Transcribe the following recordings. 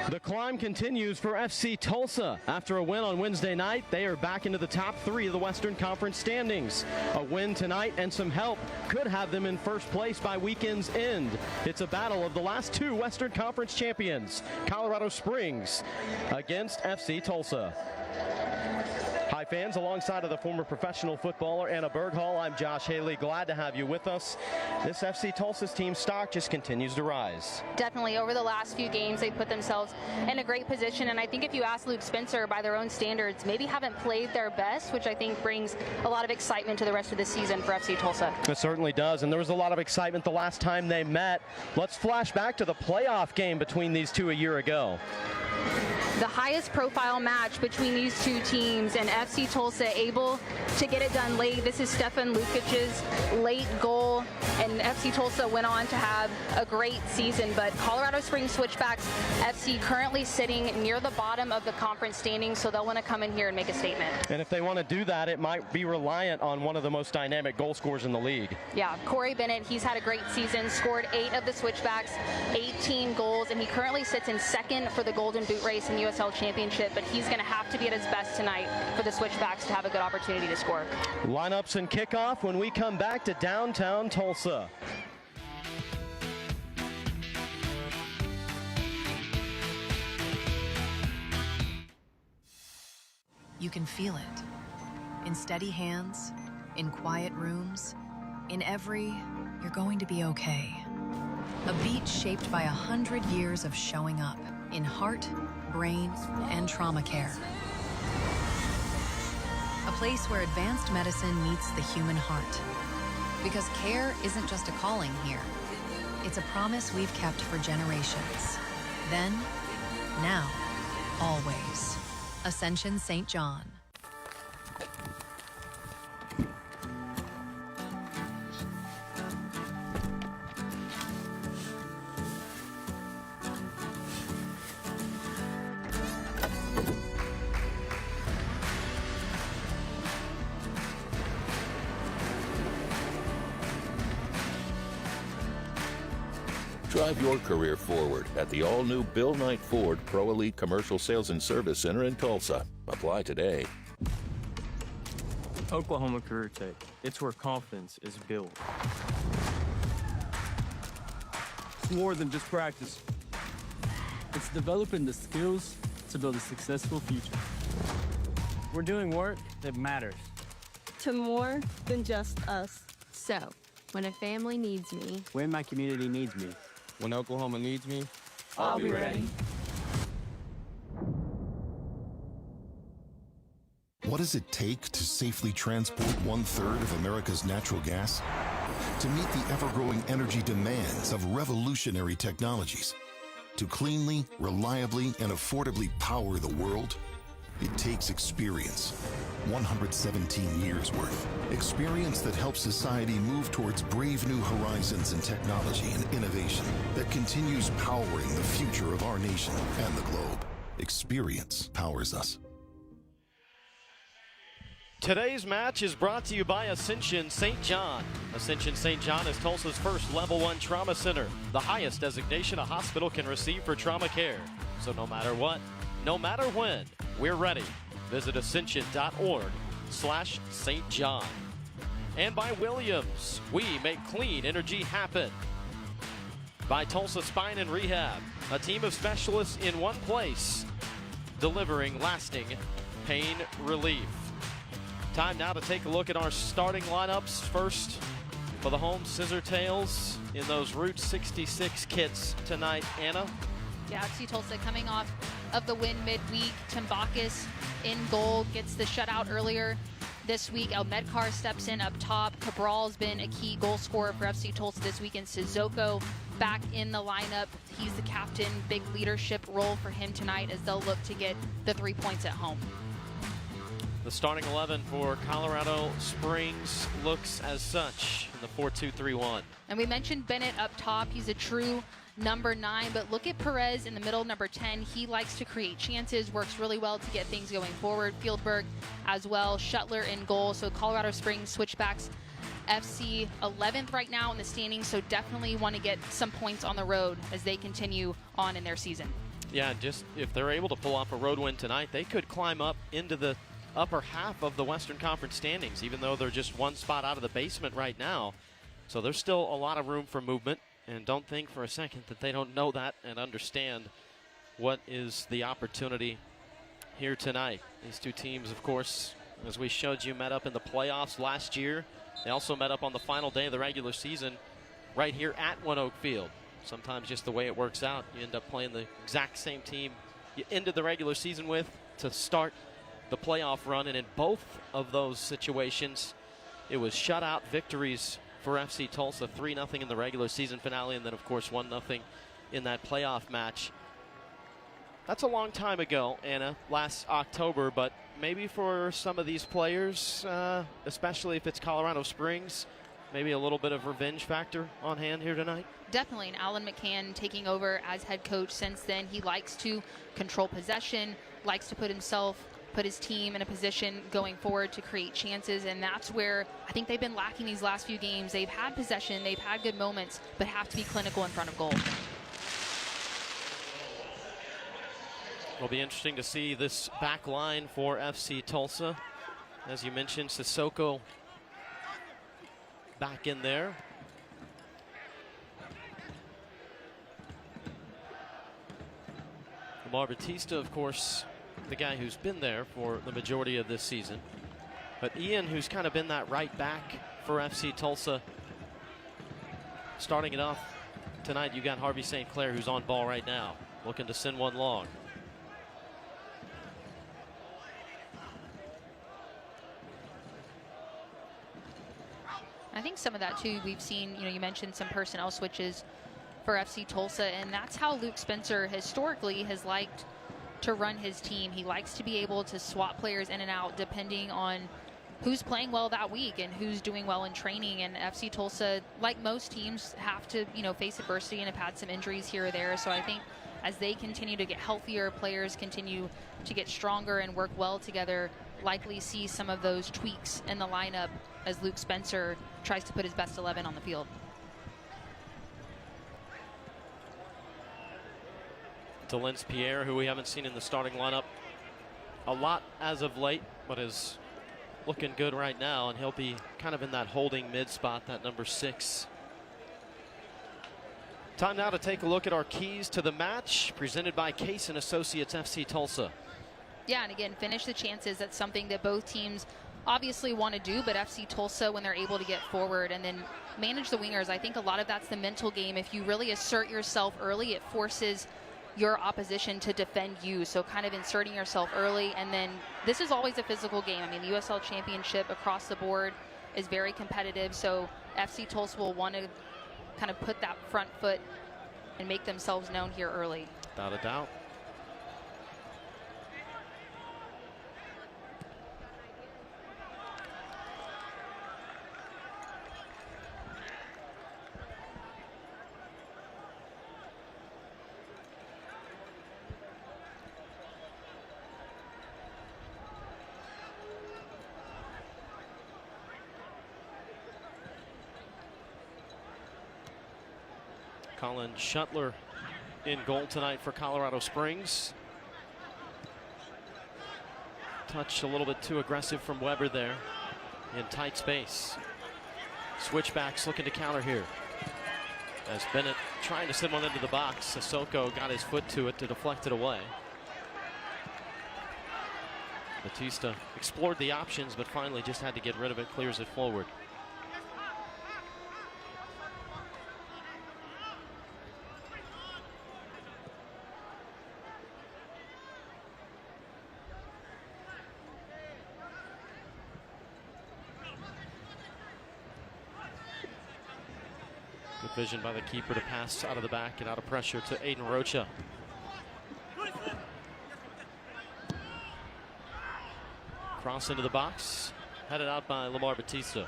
The climb continues for FC Tulsa. After a win on Wednesday night, they are back into the top 3 of the Western Conference standings. A win tonight and some help could have them in first place by weekend's end. It's a battle of the last 2 Western Conference champions, Colorado Springs against FC Tulsa. Hi fans, alongside of the former professional footballer Anna Berghall, I'm Josh Haley. Glad to have you with us. This FC Tulsa's team stock just continues to rise. Definitely, over the last few games, they put themselves in a great position, and I think if you ask Luke Spencer, by their own standards, maybe haven't played their best, which I think brings a lot of excitement to the rest of the season for FC Tulsa. It certainly does, and there was a lot of excitement the last time they met. Let's flash back to the playoff game between these two a year ago. The highest profile match between these two teams, and FC Tulsa able to get it done late. This is Stefan Lukic's late goal, and FC Tulsa went on to have a great season, but Colorado Springs Switchbacks FC currently sitting near the bottom of the conference standings, so they'll want to come in here and make a statement. And if they want to do that, it might be reliant on one of the most dynamic goal scorers in the league. Yeah, Corey Bennett, he's had a great season, scored 8 of the Switchbacks, 18 goals, and he currently sits in second for the Golden Boot race in the USL Championship, but he's going to have to be at his best tonight for the Switchbacks to have a good opportunity to score. Lineups and kickoff when we come back to downtown Tulsa. You can feel it in steady hands, in quiet rooms, in every "you're going to be okay." A beat shaped by 100 years of showing up in heart, brain, and trauma care. A place where advanced medicine meets the human heart. Because care isn't just a calling here. It's a promise we've kept for generations. Then, now, always. Ascension St. John. Drive your career forward at the all-new Bill Knight Ford Pro Elite Commercial Sales and Service Center in Tulsa. Apply today. Oklahoma Career Tech. It's where confidence is built. It's more than just practice. It's developing the skills to build a successful future. We're doing work that matters. To more than just us. So, when a family needs me, When my community needs me. When Oklahoma needs me, I'll be ready. What does it take to safely transport 1/3 of America's natural gas? To meet the ever-growing energy demands of revolutionary technologies? To cleanly, reliably, and affordably power the world? It takes experience. 117 years worth. Experience that helps society move towards brave new horizons in technology and innovation that continues powering the future of our nation and the globe. Experience powers us. Today's match is brought to you by Ascension St. John. Ascension St. John is Tulsa's first Level 1 trauma center, the highest designation a hospital can receive for trauma care. So no matter what, no matter when, we're ready. Visit ascension.org/St. John. And by Williams, we make clean energy happen. By Tulsa Spine and Rehab, a team of specialists in one place, delivering lasting pain relief. Time now to take a look at our starting lineups. First, for the home Scissor Tails in those Route 66 kits tonight, Anna. Yeah, FC Tulsa coming off of the win midweek. Timbakis in goal, gets the shutout earlier this week. El Medkar steps in up top. Cabral's been a key goal scorer for FC Tulsa this weekend. Sissoko back in the lineup. He's the captain. Big leadership role for him tonight as they'll look to get the 3 points at home. The starting 11 for Colorado Springs looks as such in the 4-2-3-1. And we mentioned Bennett up top. He's a true number 9, but look at Perez in the middle, number 10. He likes to create chances, works really well to get things going forward. Fieldberg as well, Shuttler in goal. So Colorado Springs Switchbacks FC 11th right now in the standings, so definitely want to get some points on the road as they continue on in their season. Yeah, just if they're able to pull off a road win tonight, they could climb up into the upper half of the Western Conference standings, even though they're just one spot out of the basement right now. So there's still a lot of room for movement, and don't think for a second that they don't know that and understand what is the opportunity here tonight. These two teams, of course, as we showed you, met up in the playoffs last year. They also met up on the final day of the regular season right here at One Oak Field. Sometimes just the way it works out, you end up playing the exact same team you ended the regular season with to start the playoff run. And in both of those situations, it was shutout victories for FC Tulsa, 3-0 in the regular season finale, and then, of course, 1-0 in that playoff match. That's a long time ago, Anna, last October, but maybe for some of these players, especially if it's Colorado Springs, maybe a little bit of revenge factor on hand here tonight. Definitely, and Alan McCann taking over as head coach since then. He likes to control possession, likes to put his team in a position going forward to create chances, and that's where I think they've been lacking these last few games. They've had possession, they've had good moments, but have to be clinical in front of goal. It'll be interesting to see this back line for FC Tulsa. As you mentioned, Sissoko back in there. Lamar Batista, of course, the guy who's been there for the majority of this season. But Ian, who's kind of been that right back for FC Tulsa. Starting it off tonight, you got Harvey St. Clair, who's on ball right now, looking to send one long. I think some of that too, we've seen, you mentioned some personnel switches for FC Tulsa, and that's how Luke Spencer historically has liked to run his team. He likes to be able to swap players in and out depending on who's playing well that week and who's doing well in training. And FC Tulsa, like most teams, have to, face adversity and have had some injuries here or there. So I think as they continue to get healthier, players continue to get stronger and work well together, likely see some of those tweaks in the lineup as Luke Spencer tries to put his best 11 on the field. Delence Pierre, who we haven't seen in the starting lineup a lot as of late, but is looking good right now, and he'll be kind of in that holding mid spot, that number 6. Time now to take a look at our keys to the match, presented by Case & Associates FC Tulsa. Yeah, and again, finish the chances. That's something that both teams obviously want to do, but FC Tulsa, when they're able to get forward and then manage the wingers, I think a lot of that's the mental game. If you really assert yourself early, it forces your opposition to defend you. So kind of inserting yourself early, and then this is always a physical game. I mean, the USL Championship across the board is very competitive, so FC Tulsa will want to kind of put that front foot and make themselves known here early. Without a doubt. Colin Shuttler in goal tonight for Colorado Springs. Touch a little bit too aggressive from Weber there in tight space. Switchbacks looking to counter here. As Bennett trying to send one into the box, Sissoko got his foot to it to deflect it away. Batista explored the options, but finally just had to get rid of it, clears it forward. Vision by the keeper to pass out of the back and out of pressure to Aiden Rocha. Cross into the box, headed out by Lamar Batista.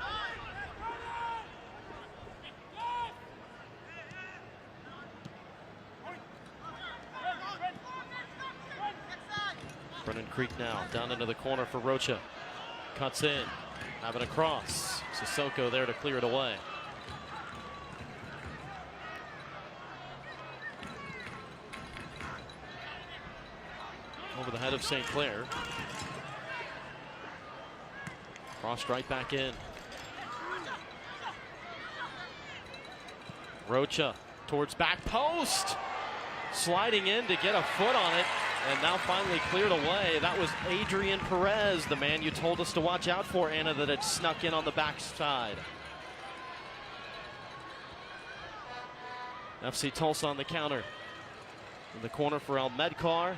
Brennan Creek now down into the corner for Rocha. Cuts in, having a cross. Sissoko there to clear it away. over the head of St. Clair. Crossed right back in. Rocha towards back post. Sliding in to get a foot on it, and now finally cleared away. That was Adrian Perez, the man you told us to watch out for, Anna, that had snuck in on the backside. FC Tulsa on the counter. In the corner for El Medcar.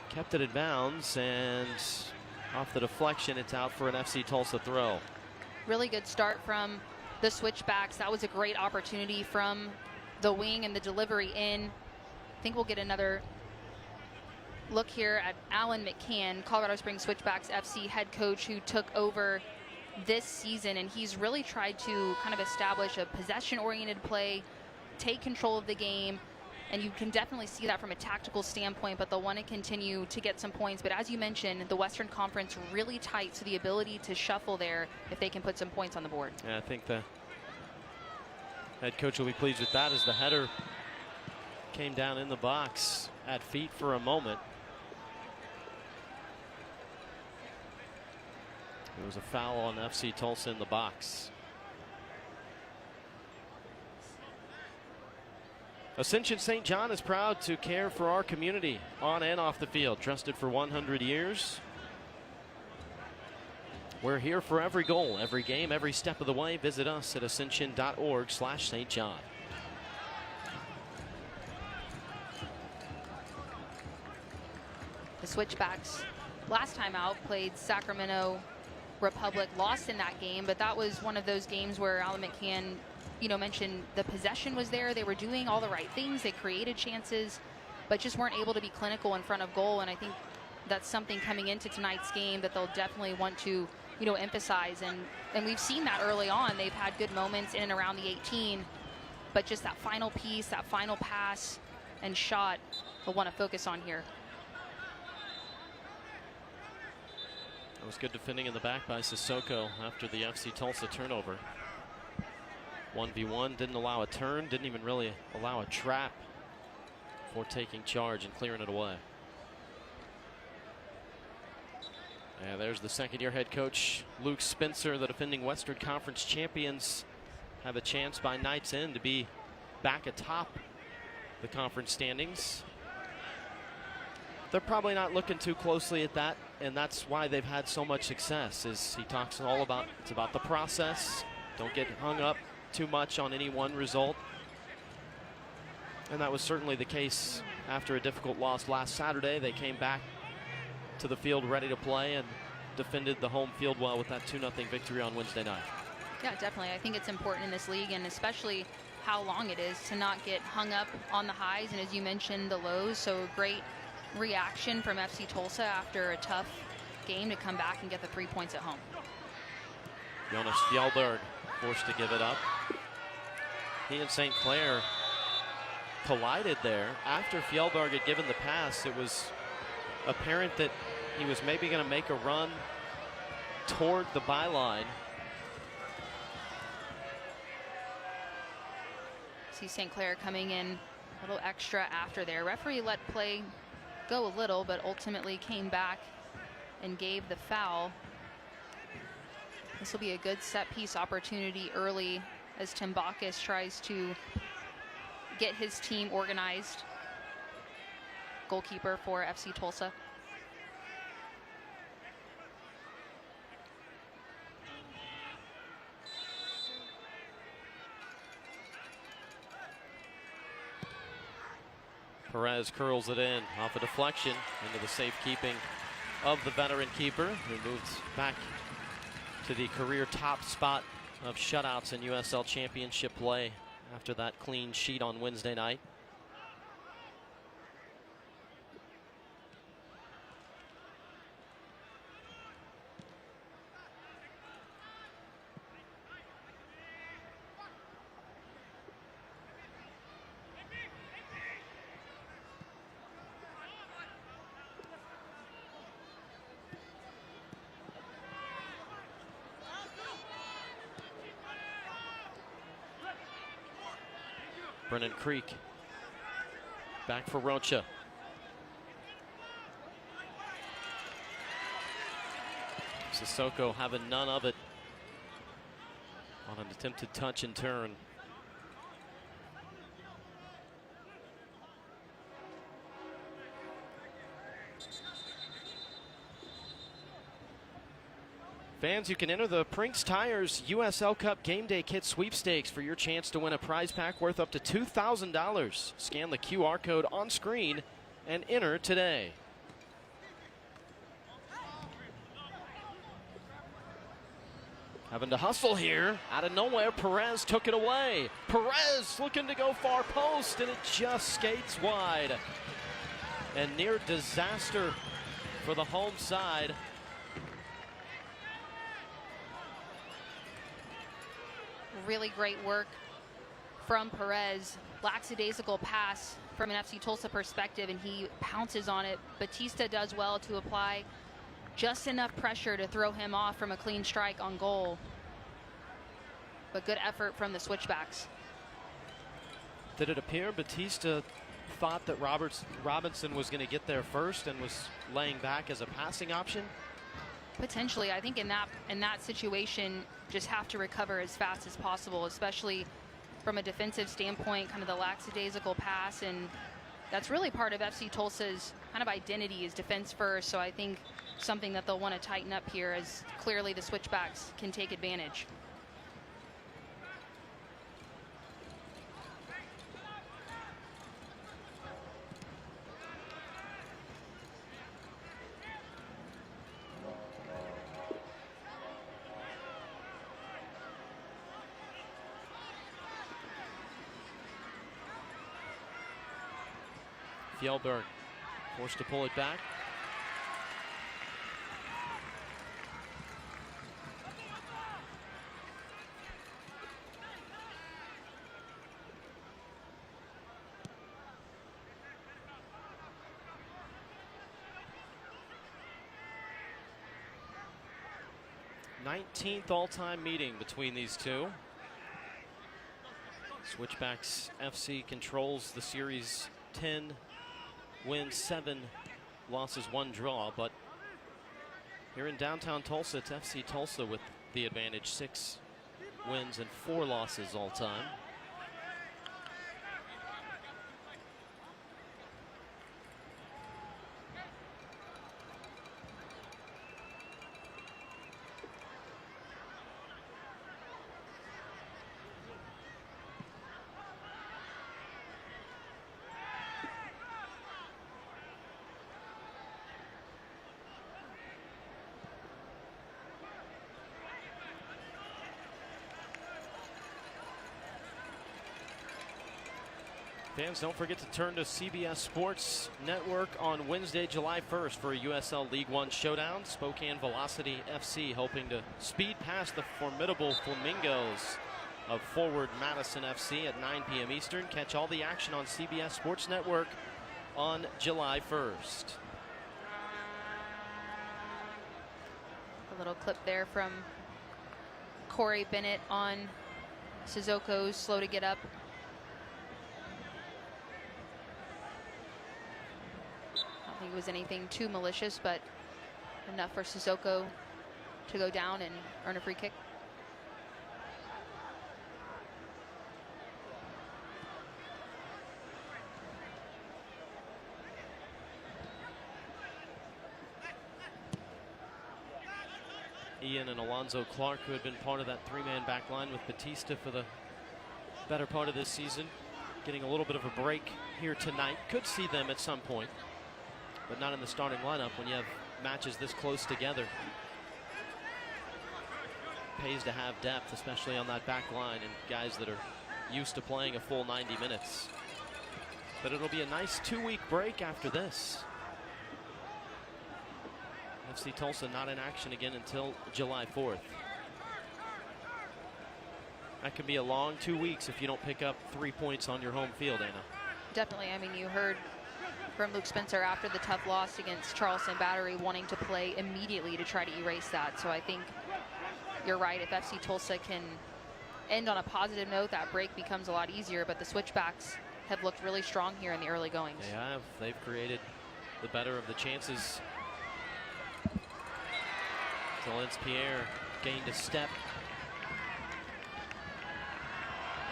Kept it in bounds, and off the deflection, it's out for an FC Tulsa throw. Really good start from the Switchbacks. That was a great opportunity from the wing and the delivery in. I think we'll get another look here at Alan McCann, Colorado Springs Switchbacks FC head coach, who took over this season, and he's really tried to kind of establish a possession-oriented play, take control of the game, and you can definitely see that from a tactical standpoint, but they'll want to continue to get some points. But as you mentioned, the Western Conference really tight, so the ability to shuffle there if they can put some points on the board. Yeah, I think the head coach will be pleased with that, as the header came down in the box at feet for a moment. It was a foul on FC Tulsa in the box. Ascension St. John is proud to care for our community on and off the field. Trusted for 100 years. We're here for every goal, every game, every step of the way. Visit us at ascension.org/St. John. The Switchbacks last time out played Sacramento Republic, lost in that game, but that was one of those games where Alan McCann, mentioned the possession was there. They were doing all the right things. They created chances, but just weren't able to be clinical in front of goal. And I think that's something coming into tonight's game that they'll definitely want to, emphasize. And we've seen that early on. They've had good moments in and around the 18, but just that final piece, that final pass and shot, they'll want to focus on here. That was good defending in the back by Sissoko after the FC Tulsa turnover. 1v1, didn't allow a turn, didn't even really allow a trap for taking charge and clearing it away. And there's the second-year head coach, Luke Spencer. The defending Western Conference champions have a chance by night's end to be back atop the conference standings. They're probably not looking too closely at that, and that's why they've had so much success. Is he talks all about, it's about the process. Don't get hung up too much on any one result. And that was certainly the case after a difficult loss last Saturday. They came back to the field ready to play and defended the home field well with that 2-0 victory on Wednesday night. Yeah, definitely. I think it's important in this league, and especially how long it is, to not get hung up on the highs and, as you mentioned, the lows. So a great reaction from FC Tulsa after a tough game to come back and get the 3 points at home. Jonas Fjellberg forced to give it up. He and St. Clair collided there. After Fjellberg had given the pass, it was apparent that he was maybe going to make a run toward the byline. See St. Clair coming in a little extra after there. Referee let play go a little, but ultimately came back and gave the foul. This will be a good set piece opportunity early as Tim Bacchus tries to get his team organized. Goalkeeper for FC Tulsa. Perez curls it in off a deflection into the safekeeping of the veteran keeper, who moves back to the career top spot of shutouts in USL Championship play after that clean sheet on Wednesday night. Brennan Creek back for Rocha. Sissoko having none of it on an attempted touch and turn. Fans, you can enter the Prinks Tires USL Cup Game Day Kit Sweepstakes for your chance to win a prize pack worth up to $2,000. Scan the QR code on screen and enter today. Having to hustle here. Out of nowhere, Perez took it away. Perez looking to go far post, and it just skates wide. And near disaster for the home side. Really great work from Perez. Lackadaisical pass from an FC Tulsa perspective, and he pounces on it. Batista does well to apply just enough pressure to throw him off from a clean strike on goal. But good effort from the Switchbacks. Did it appear Batista thought that Robinson was going to get there first and was laying back as a passing option? Potentially. I think in that situation, just have to recover as fast as possible, especially from a defensive standpoint, kind of the lackadaisical pass. And that's really part of FC Tulsa's kind of identity is defense first. So I think something that they'll want to tighten up here, as clearly the Switchbacks can take advantage. Fjellberg forced to pull it back. Nineteenth all-time meeting between these two. Switchbacks FC controls the series 10 wins, 7 losses, 1 draw. But here in downtown Tulsa, it's FC Tulsa with the advantage. 6 wins and 4 losses all time. Fans, don't forget to turn to CBS Sports Network on Wednesday, July 1st for a USL League One showdown. Spokane Velocity FC hoping to speed past the formidable Flamingos of forward Madison FC at 9 p.m. Eastern. Catch all the action on CBS Sports Network on July 1st. A little clip there from Corey Bennett on Sissoko's slow to get up. I don't think it was anything too malicious, but enough for Sissoko to go down and earn a free kick. Ian and Alonzo Clark, who had been part of that 3-man back line with Batista for the better part of this season, getting a little bit of a break here tonight. Could see them at some point, but not in the starting lineup when you have matches this close together. Pays to have depth, especially on that back line, and guys that are used to playing a full 90 minutes. But it'll be a nice 2-week break after this. FC Tulsa not in action again until July 4th. That could be a long 2 weeks if you don't pick up 3 points on your home field, Anna. Definitely. I mean, you heard from Luke Spencer after the tough loss against Charleston Battery, wanting to play immediately to try to erase that. So I think you're right. If FC Tulsa can end on a positive note, that break becomes a lot easier. But the Switchbacks have looked really strong here in the early goings. They have. They've created the better of the chances. Pierre gained a step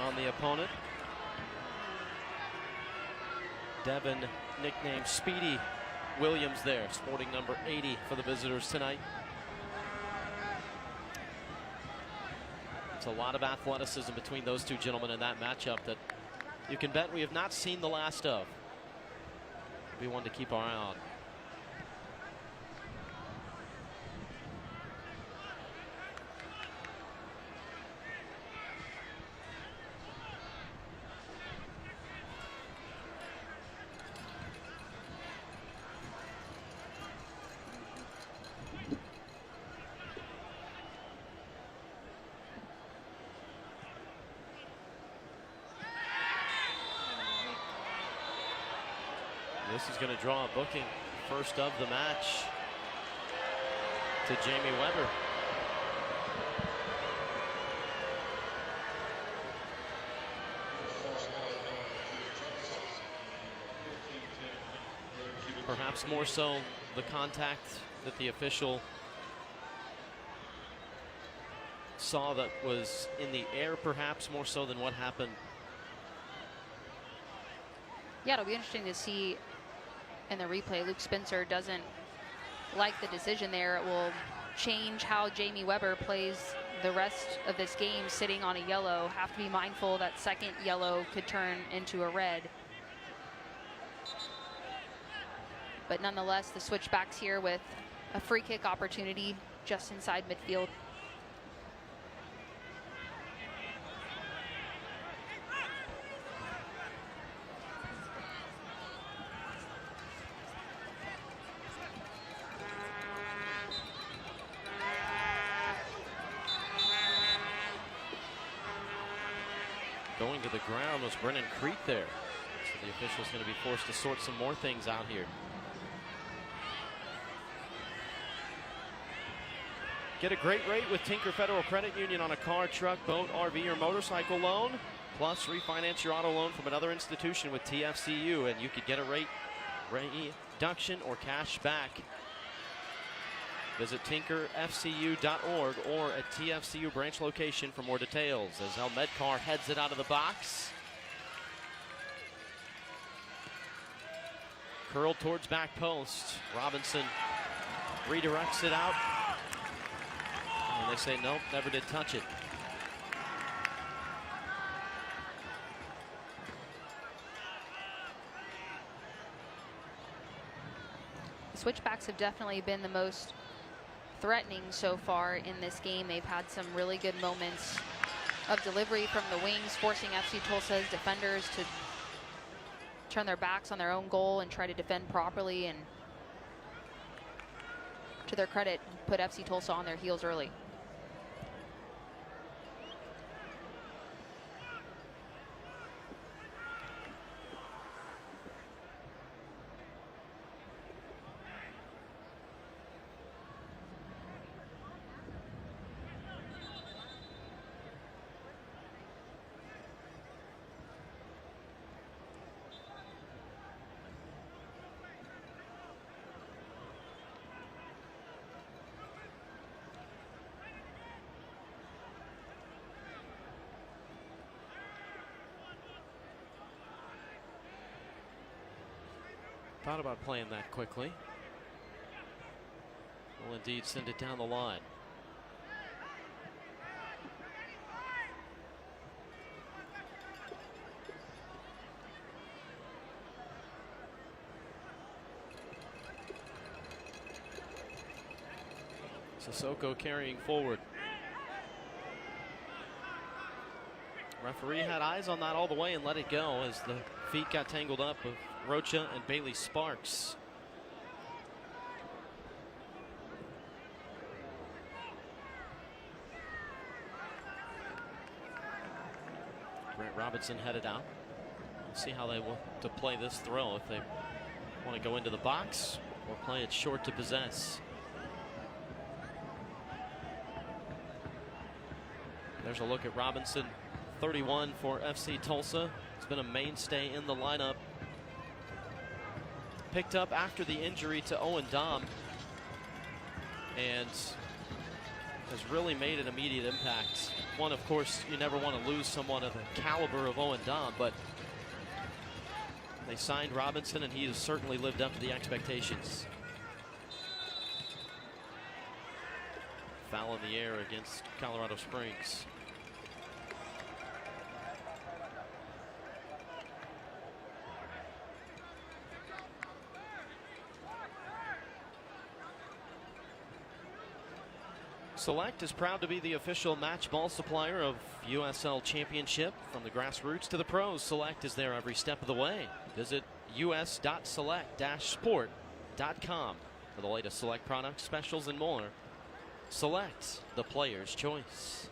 on the opponent. Devin, nicknamed Speedy Williams there, sporting number 80 for the visitors tonight. It's a lot of athleticism between those two gentlemen in that matchup that you can bet we have not seen the last of. Be one to keep our eye on. This is going to draw a booking, first of the match, to Jamie Weber. Perhaps more so the contact that the official saw that was in the air, perhaps more so than what happened. Yeah, it'll be interesting to see in the replay. Luke Spencer doesn't like the decision there. It will change how Jamie Weber plays the rest of this game, sitting on a yellow. Have to be mindful that second yellow could turn into a red. But nonetheless, the Switchbacks here with a free kick opportunity just inside midfield. Going to the ground was Brennan Crete there. So the official's going to be forced to sort some more things out here. Get a great rate with Tinker Federal Credit Union on a car, truck, boat, RV, or motorcycle loan. Plus, refinance your auto loan from another institution with TFCU, and you could get a rate reduction or cash back. Visit tinkerfcu.org or a TFCU branch location for more details. As El Medcar heads it out of the box. Curled towards back post. Robinson redirects it out. And they say nope, never did touch it. Switchbacks have definitely been the most threatening so far in this game. They've had some really good moments of delivery from the wings, forcing FC Tulsa's defenders to turn their backs on their own goal and try to defend properly, and to their credit, put FC Tulsa on their heels early. Thought about playing that quickly. Will indeed send it down the line. Sissoko carrying forward. Referee had eyes on that all the way and let it go as the feet got tangled up with Rocha and Bailey Sparks. Grant Robinson headed out. We'll see how they want to play this throw, if they want to go into the box or play it short to possess. There's a look at Robinson, 31 for FC Tulsa. It's been a mainstay in the lineup. Picked up after the injury to Owen Dom, and has really made an immediate impact. One, of course, you never want to lose someone of the caliber of Owen Dom, but they signed Robinson, and he has certainly lived up to the expectations. Foul in the air against Colorado Springs. Select is proud to be the official match ball supplier of USL Championship. From the grassroots to the pros, Select is there every step of the way. Visit us.select-sport.com for the latest Select products, specials, and more. Select, the player's choice.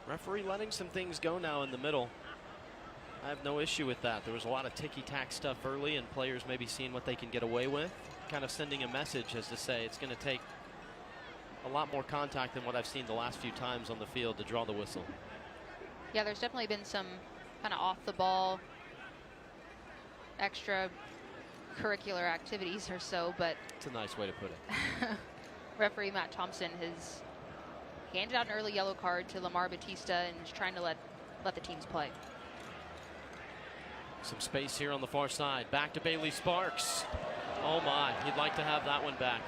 Referee letting some things go now in the middle. I have no issue with that. There was a lot of ticky-tack stuff early, and players maybe seeing what they can get away with. Kind of sending a message as to say it's going to take a lot more contact than what I've seen the last few times on the field to draw the whistle. Yeah, there's definitely been some kind of off-the-ball extra curricular activities or so, but it's a nice way to put it. referee Matt Thompson has handed out an early yellow card to Lamar Batista and is trying to let the teams play. Some space here on the far side. Back to Bailey Sparks. Oh my, he'd like to have that one back.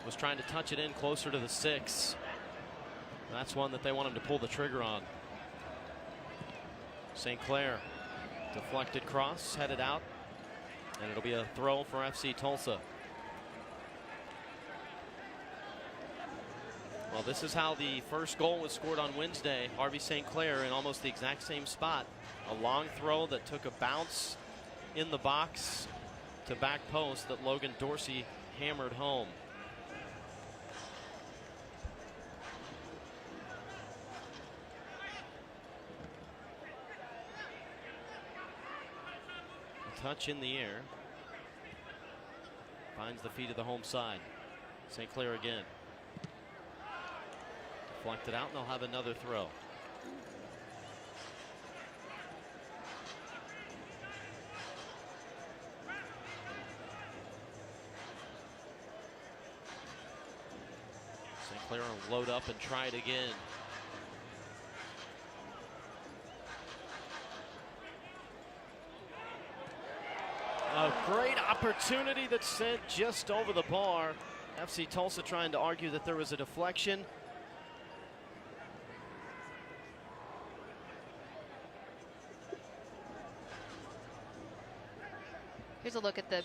Was trying to touch it in closer to the 6. That's one that they want him to pull the trigger on. St. Clair, deflected cross, headed out, and it'll be a throw for FC Tulsa. Well, this is how the first goal was scored on Wednesday. Harvey St. Clair in almost the exact same spot. A long throw that took a bounce in the box to back post that Logan Dorsey hammered home. A touch in the air. Finds the feet of the home side. St. Clair again. Deflected out, and they'll have another throw. St. Clair will load up and try it again. A great opportunity that's sent just over the bar. FC Tulsa trying to argue that there was a deflection. Here's a look at the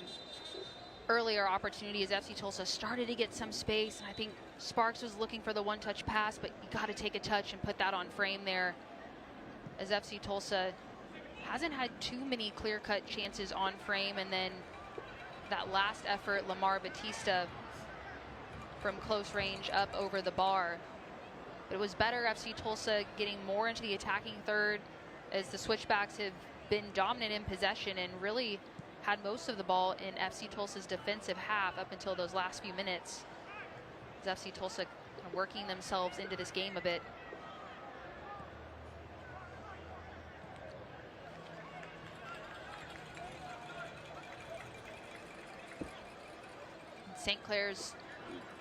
earlier opportunity as FC Tulsa started to get some space, and I think Sparks was looking for the one-touch pass, but you got to take a touch and put that on frame there, as FC Tulsa hasn't had too many clear-cut chances on frame. And then that last effort, Lamar Batista from close range up over the bar. But it was better FC Tulsa getting more into the attacking third, as the Switchbacks have been dominant in possession and really had most of the ball in FC Tulsa's defensive half up until those last few minutes. As FC Tulsa kind of working themselves into this game a bit. St. Clair's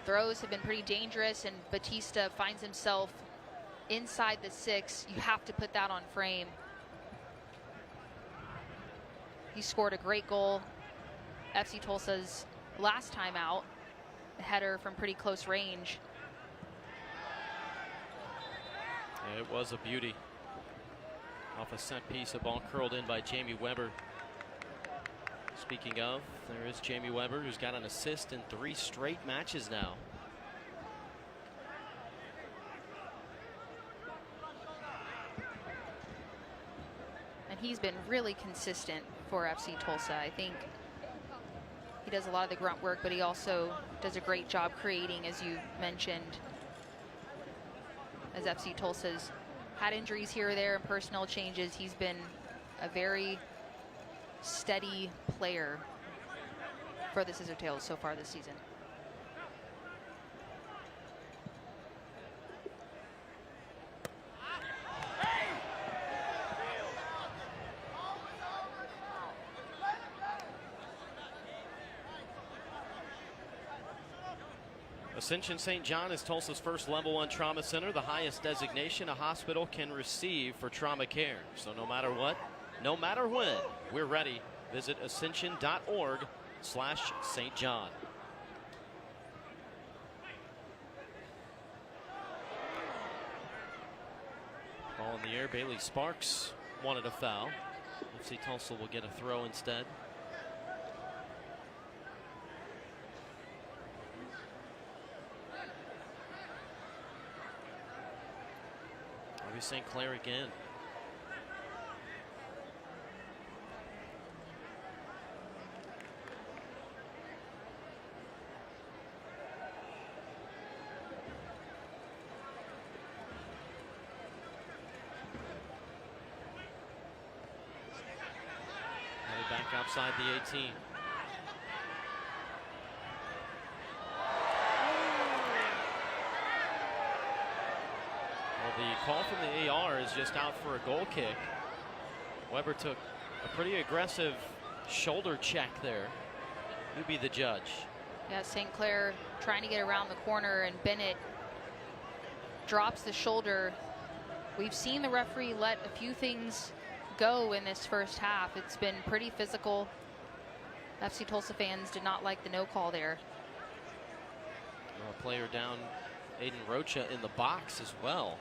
throws have been pretty dangerous, and Batista finds himself inside the 6. You have to put that on frame. He scored a great goal. FC Tulsa's last time out, a header from pretty close range. Yeah, it was a beauty. Off a set piece, a ball curled in by Jamie Weber. Speaking of, there is Jamie Weber, who's got an assist in 3 straight matches now. And he's been really consistent for FC Tulsa. I think he does a lot of the grunt work, but he also does a great job creating, as you mentioned, as FC Tulsa's had injuries here or there and personnel changes. He's been a very steady player for the Scissortails so far this season. Ascension St. John is Tulsa's first level 1 trauma center, the highest designation a hospital can receive for trauma care. So no matter what, no matter when, we're ready. Visit ascension.org/St. John. Ball in the air. Bailey Sparks wanted a foul. FC Tulsa will get a throw instead. Harvey St. Clair again. Back outside the 18. Well, the call from the AR is just out for a goal kick. Weber took a pretty aggressive shoulder check there. He'd be the judge. Yeah, St. Clair trying to get around the corner, and Bennett drops the shoulder. We've seen the referee let a few things go in this first half. It's been pretty physical. FC Tulsa fans did not like the no call there. A player down, Aiden Rocha, in the box as well.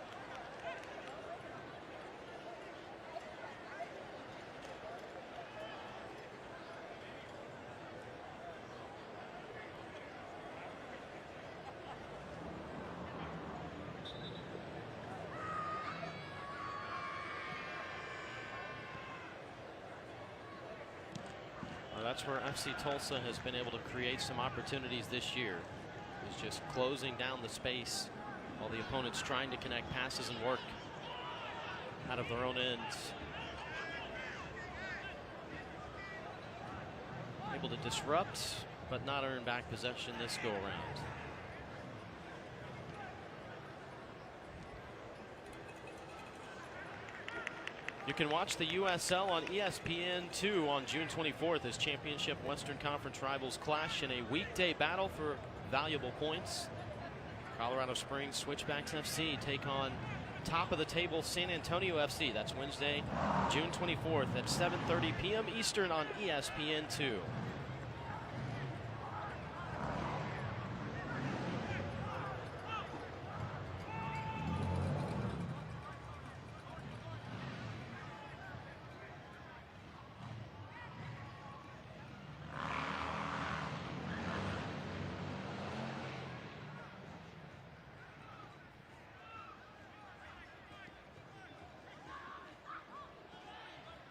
That's where FC Tulsa has been able to create some opportunities this year. Is just closing down the space while the opponent's trying to connect passes and work out of their own ends. Able to disrupt, but not earn back possession this go around. You can watch the USL on ESPN2 on June 24th as championship Western Conference rivals clash in a weekday battle for valuable points. Colorado Springs Switchbacks FC take on top of the table San Antonio FC. That's Wednesday, June 24th at 7:30 p.m. Eastern on ESPN2.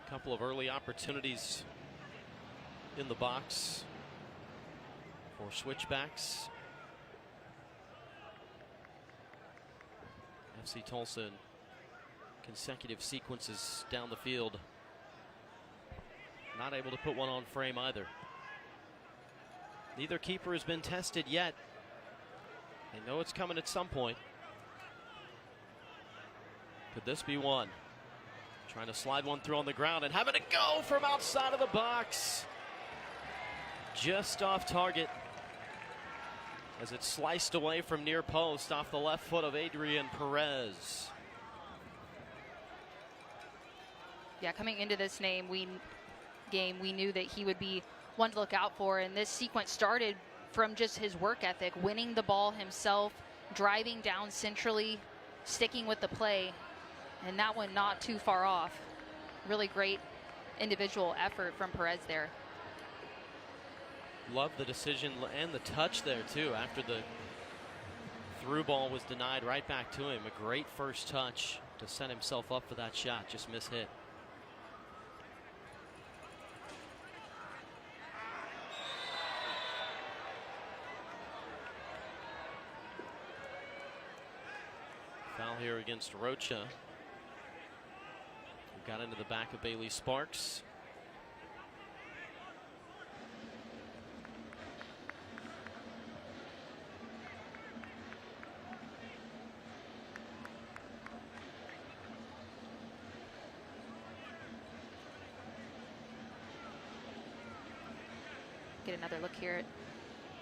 Couple of early opportunities in the box for Switchbacks. FC Tulsa in consecutive sequences down the field. Not able to put one on frame either. Neither keeper has been tested yet. They know it's coming at some point. Could this be one? Trying to slide one through on the ground and having it go from outside of the box. Just off target as it sliced away from near post off the left foot of Adrian Perez. Yeah, coming into this game, we knew that he would be one to look out for, and this sequence started from just his work ethic, winning the ball himself, driving down centrally, sticking with the play. And that one not too far off. Really great individual effort from Perez there. Love the decision and the touch there too after the through ball was denied right back to him. A great first touch to set himself up for that shot. Just mishit. Foul here against Rocha. Got into the back of Bailey Sparks. Get another look here at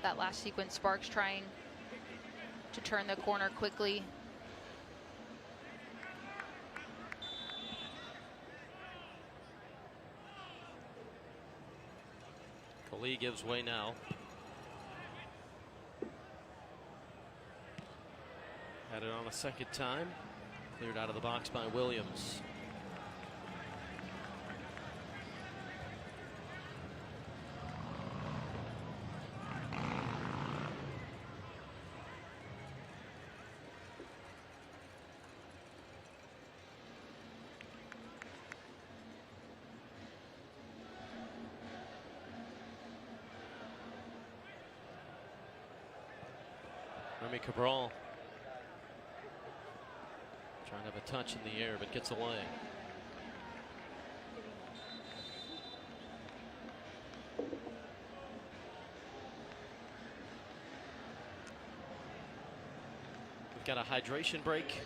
that last sequence. Sparks trying to turn the corner quickly. Kali gives way now. Had it on a second time. Cleared out of the box by Williams. Remy Cabral trying to have a touch in the air, but gets away. We've got a hydration break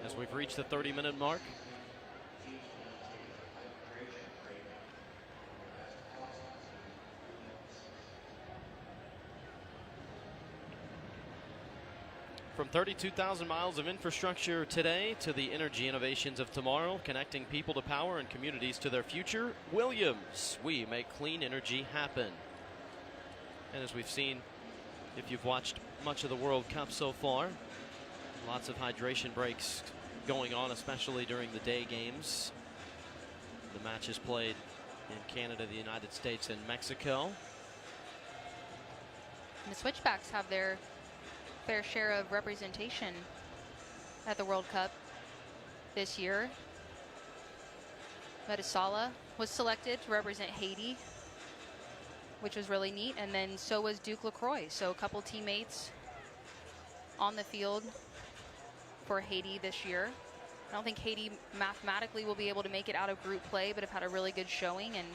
as we've reached the 30-minute mark. From 32,000 miles of infrastructure today to the energy innovations of tomorrow, connecting people to power and communities to their future, Williams, we make clean energy happen. And as we've seen, if you've watched much of the World Cup so far, lots of hydration breaks going on, especially during the day games. The matches played in Canada, the United States, and Mexico. And the Switchbacks have their fair share of representation at the World Cup this year. Metasala was selected to represent Haiti, which was really neat, and then so was Duke LaCroix. So a couple teammates on the field for Haiti this year. I don't think Haiti mathematically will be able to make it out of group play, but have had a really good showing, and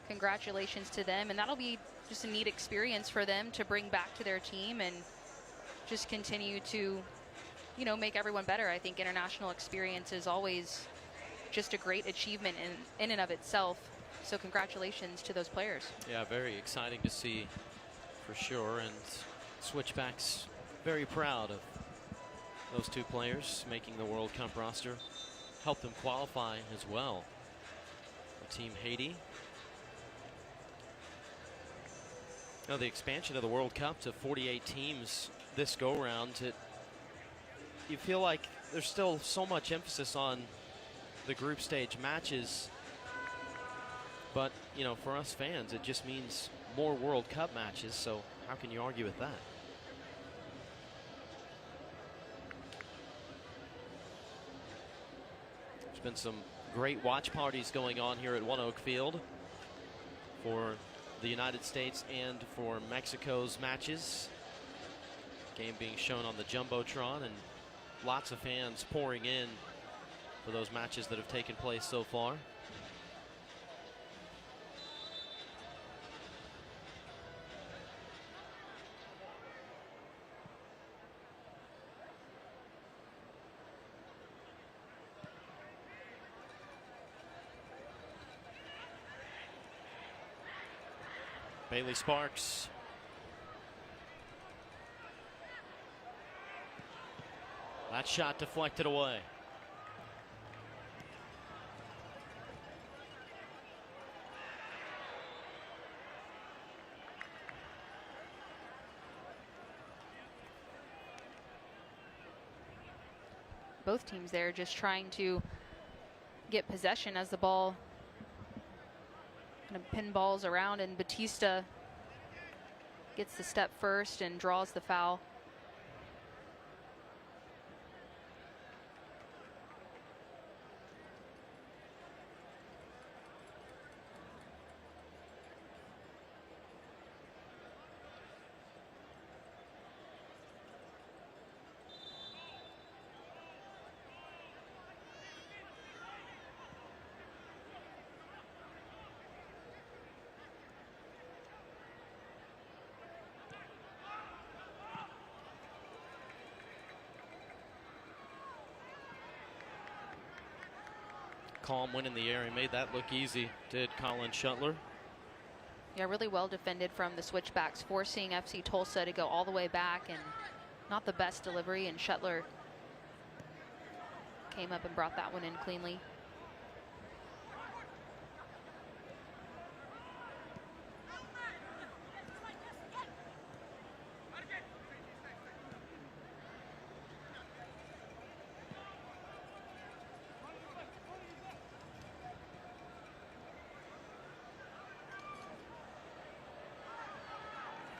congratulations to them. And that'll be just a neat experience for them to bring back to their team and just continue to, you know, make everyone better. I think international experience is always just a great achievement in and of itself. So congratulations to those players. Yeah, very exciting to see for sure. And Switchbacks very proud of those two players making the World Cup roster. Helped them qualify as well. For Team Haiti. Now the expansion of the World Cup to 48 teams this go round, you feel like there's still so much emphasis on the group stage matches, but you know, for us fans it just means more World Cup matches, so how can you argue with that? There's been some great watch parties going on here at One Oak Field for the United States and for Mexico's matches. Game being shown on the Jumbotron, and lots of fans pouring in for those matches that have taken place so far. Bailey Sparks. That shot deflected away. Both teams there just trying to get possession as the ball kind of pinballs around, and Batista gets the step first and draws the foul. Calm win in the air. He made that look easy, did Colin Shuttler. Yeah, really well defended from the Switchbacks, forcing FC Tulsa to go all the way back, and not the best delivery, and Shetler came up and brought that one in cleanly.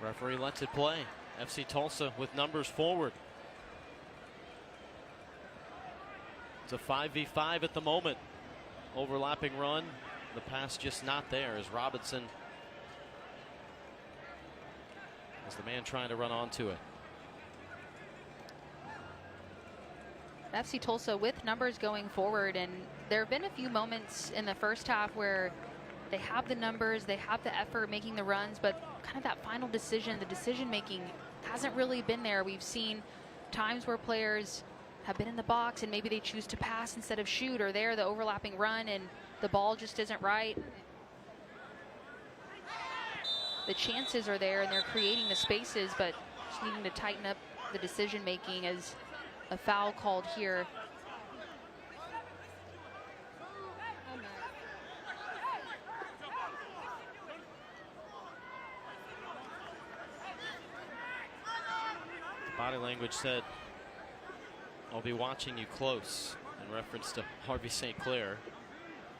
Referee lets it play. FC Tulsa with numbers forward. It's a 5v5 at the moment. Overlapping run. The pass just not there as Robinson is the man trying to run onto it. FC Tulsa with numbers going forward, and there have been a few moments in the first half where they have the numbers, they have the effort making the runs, but kind of that final decision, the decision making hasn't really been there. We've seen times where players have been in the box and maybe they choose to pass instead of shoot, or the overlapping run and the ball just isn't right. The chances are there and they're creating the spaces, but just needing to tighten up the decision making as a foul called here. Body language said, "I'll be watching you close," in reference to Harvey St. Clair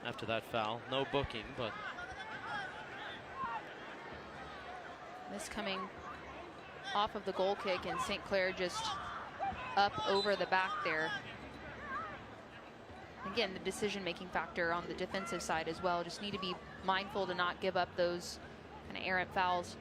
after that foul. No booking, but this coming off of the goal kick, and St. Clair just up over the back there. Again, the decision-making factor on the defensive side as well. Just need to be mindful to not give up those kind of errant fouls.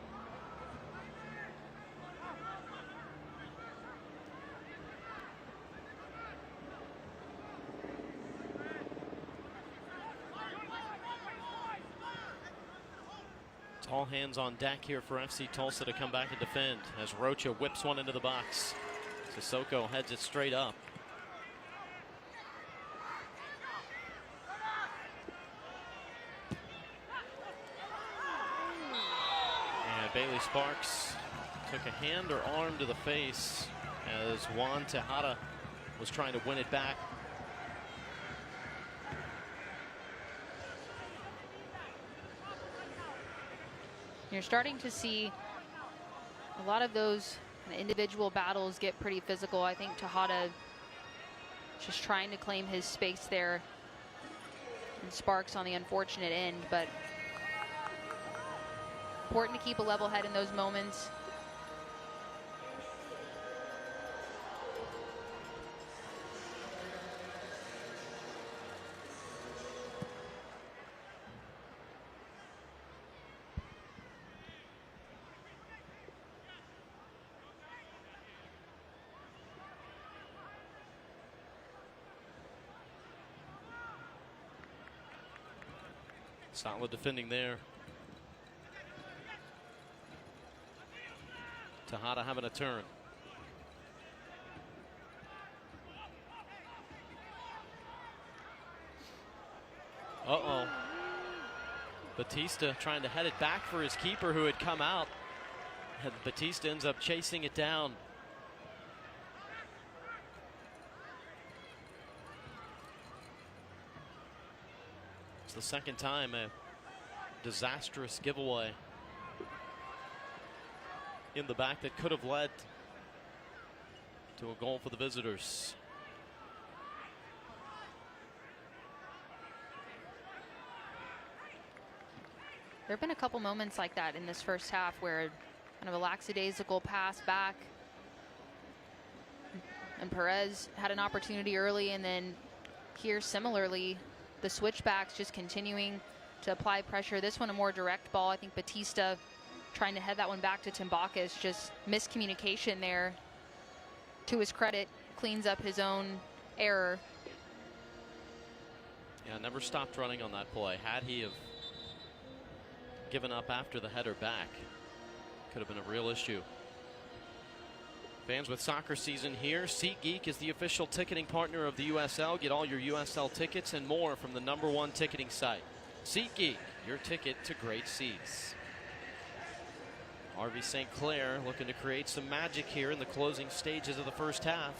it's all hands on deck here for FC Tulsa to come back and defend as Rocha whips one into the box. Sissoko heads it straight up. And Bailey Sparks took a hand or arm to the face as Juan Tejada was trying to win it back. You're starting to see a lot of those individual battles get pretty physical. I think Tejada just trying to claim his space there, and Sparks on the unfortunate end, but important to keep a level head in those moments. Solid defending there. Tejada having a turn. Uh-oh. Batista trying to head it back for his keeper who had come out. And Batista ends up chasing it down. The second time a disastrous giveaway in the back that could have led to a goal for the visitors. There have been a couple moments like that in this first half where kind of a lackadaisical pass back, and Perez had an opportunity early, and then here similarly the Switchbacks just continuing to apply pressure. This one a more direct ball. I think Batista trying to head that one back to Timbakis. Just miscommunication there. To his credit, cleans up his own error. Yeah, never stopped running on that play. Had he have given up after the header back, could have been a real issue. Fans with soccer season here. SeatGeek is the official ticketing partner of the USL. Get all your USL tickets and more from the #1 ticketing site. SeatGeek, your ticket to great seats. RV St. Clair looking to create some magic here in the closing stages of the first half.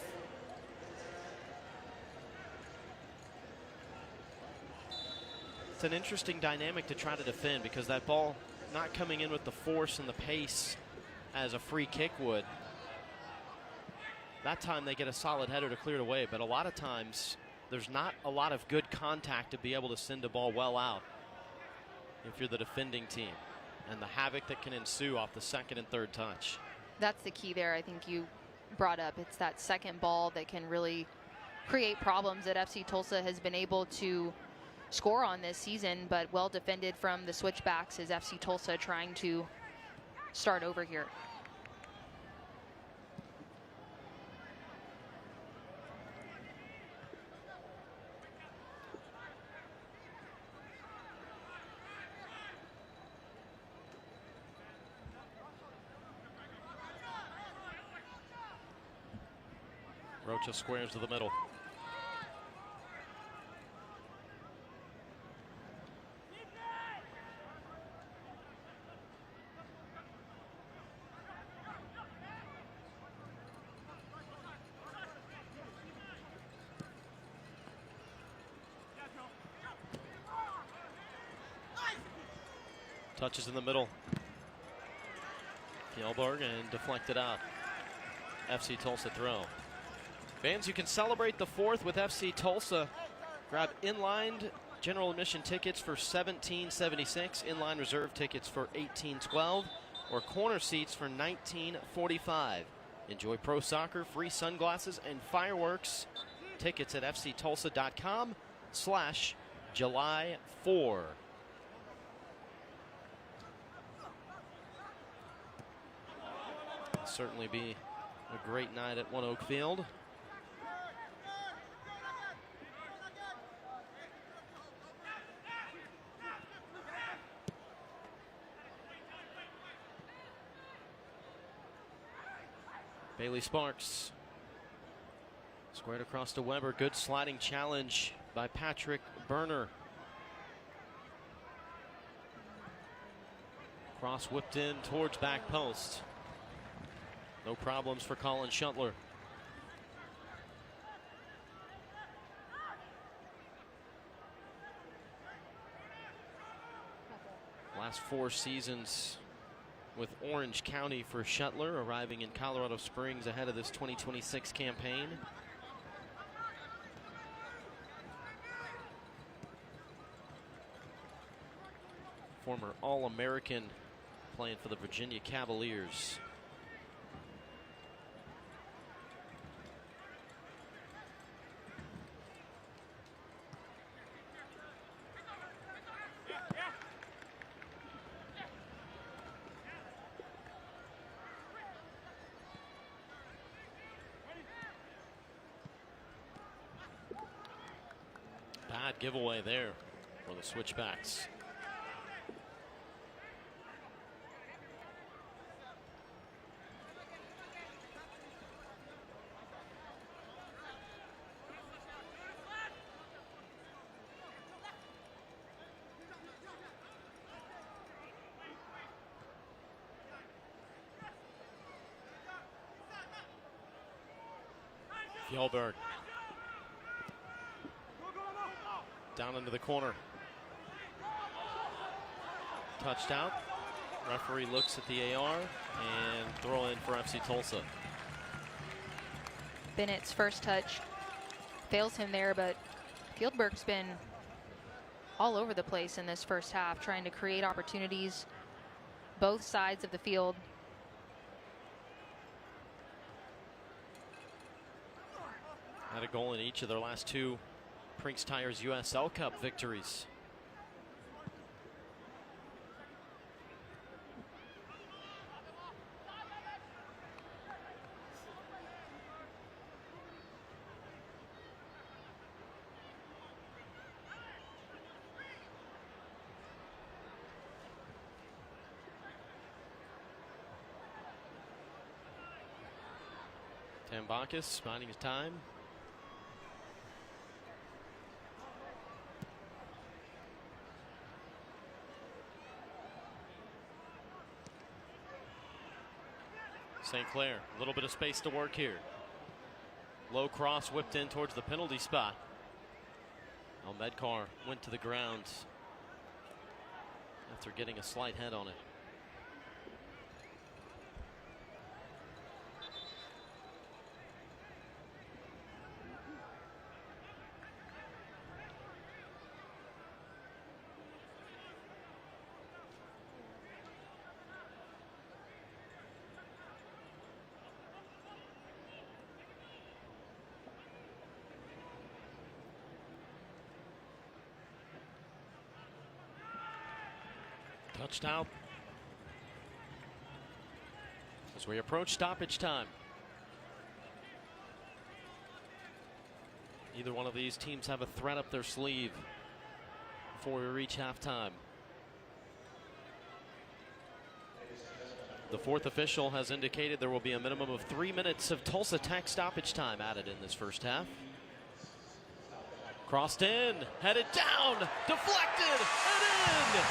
It's an interesting dynamic to try to defend because that ball not coming in with the force and the pace as a free kick would. That time they get a solid header to clear it away, but a lot of times there's not a lot of good contact to be able to send a ball well out if you're the defending team, and the havoc that can ensue off the second and third touch. That's the key there. I think you brought up. It's that second ball that can really create problems that FC Tulsa has been able to score on this season, but well defended from the Switchbacks as FC Tulsa trying to start over here. Rocha squares to the middle. Touches in the middle. Fjellberg and deflected out. FC Tulsa throw. Fans, you can celebrate the fourth with FC Tulsa. Grab inline general admission tickets for $17.76, inline reserve tickets for $18.12, or corner seats for $19.45. Enjoy pro soccer, free sunglasses, and fireworks. Tickets at fctulsa.com/July 4. Certainly be a great night at One Oak Field. Bailey Sparks squared across to Weber. Good sliding challenge by Patrick Berner. Cross whipped in towards back post. No problems for Colin Shuttler. Last 4 seasons with Orange County for Shuttler, arriving in Colorado Springs ahead of this 2026 campaign. Former All-American playing for the Virginia Cavaliers. Bad giveaway there for the Switchbacks. Fjellberg. Down into the corner. Touched out. Referee looks at the AR and throw in for FC Tulsa. Bennett's first touch fails him there, but Fieldberg's been all over the place in this first half, trying to create opportunities both sides of the field. Had a goal in each of their last 2 Prinks Tires USL Cup victories. Tambakis biding his time. St. Clair, a little bit of space to work here. Low cross whipped in towards the penalty spot. Medcar went to the ground after getting a slight head on it. Touchdown as we approach stoppage time. Either one of these teams have a threat up their sleeve before we reach halftime. The fourth official has indicated there will be a minimum of 3 minutes of Tulsa Tech stoppage time added in this first half. Crossed in, headed down, deflected, and in!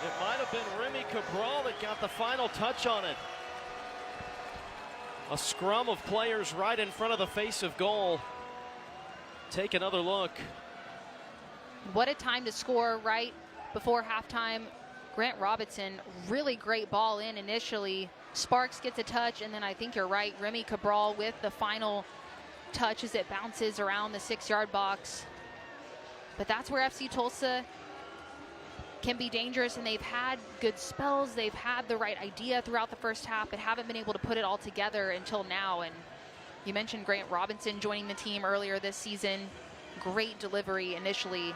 It might have been Remy Cabral that got the final touch on it. A scrum of players right in front of the face of goal. Take another look. What a time to score right before halftime. Grant Robinson, really great ball in initially. Sparks gets a touch, and then I think you're right, Remy Cabral with the final touch as it bounces around the 6-yard box. But that's where FC Tulsa can be dangerous, and they've had good spells. They've had the right idea throughout the first half, but haven't been able to put it all together until now. And you mentioned Grant Robinson joining the team earlier this season. Great delivery initially.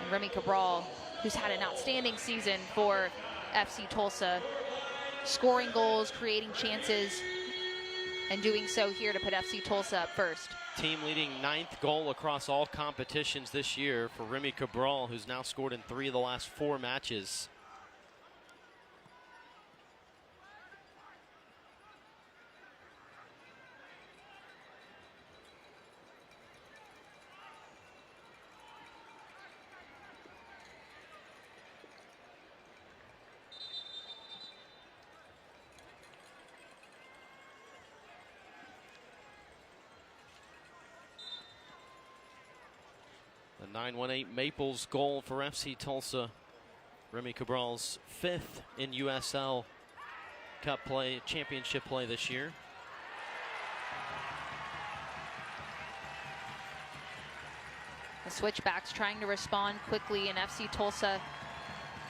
And Remy Cabral, who's had an outstanding season for FC Tulsa, scoring goals, creating chances, and doing so here to put FC Tulsa up first. Team leading 9th goal across all competitions this year for Remy Cabral, who's now scored in 3 of the last 4 matches. The 9-1-8 Maples goal for FC Tulsa. Remy Cabral's 5th in USL Cup play, championship play this year. The Switchbacks trying to respond quickly, and FC Tulsa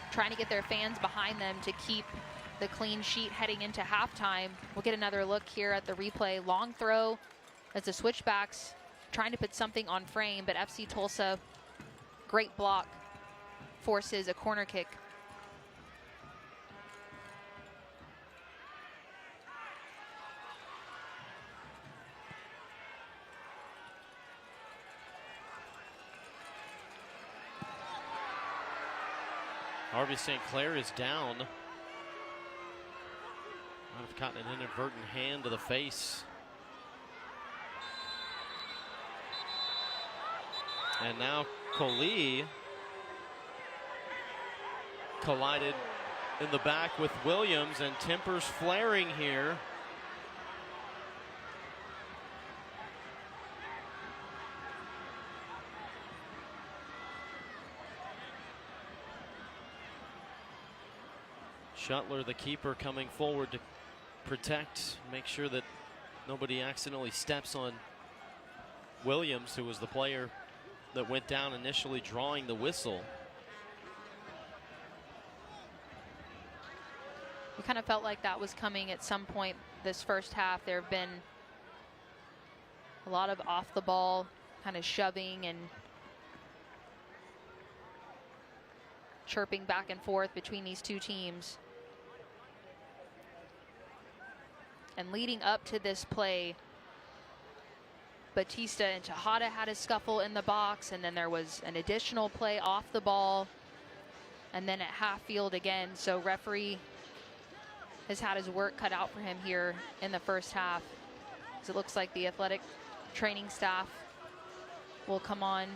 trying to get their fans behind them to keep the clean sheet heading into halftime. We'll get another look here at the replay. Long throw as the Switchbacks trying to put something on frame, but FC Tulsa, great block, forces a corner kick. Harvey St. Clair is down. Might have gotten an inadvertent hand to the face. And now Coley collided in the back with Williams, and tempers flaring here. Shuttler, the keeper, coming forward to protect, make sure that nobody accidentally steps on Williams, who was the player that went down initially, drawing the whistle. We kind of felt like that was coming at some point this first half. There have been a lot of off the ball kind of shoving and chirping back and forth between these two teams. And leading up to this play, Batista and Tejada had a scuffle in the box, and then there was an additional play off the ball, and then at half field again. So referee has had his work cut out for him here in the first half. So it looks like the athletic training staff will come on.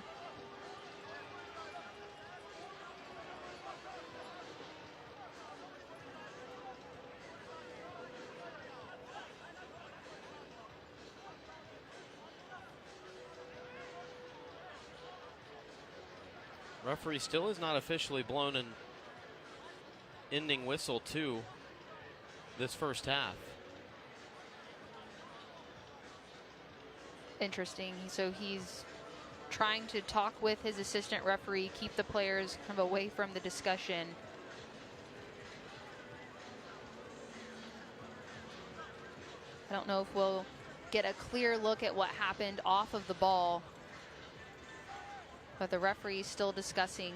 Referee still has not officially blown an ending whistle to this first half. Interesting. So he's trying to talk with his assistant referee, keep the players kind of away from the discussion. I don't know if we'll get a clear look at what happened off of the ball, but the referee is still discussing.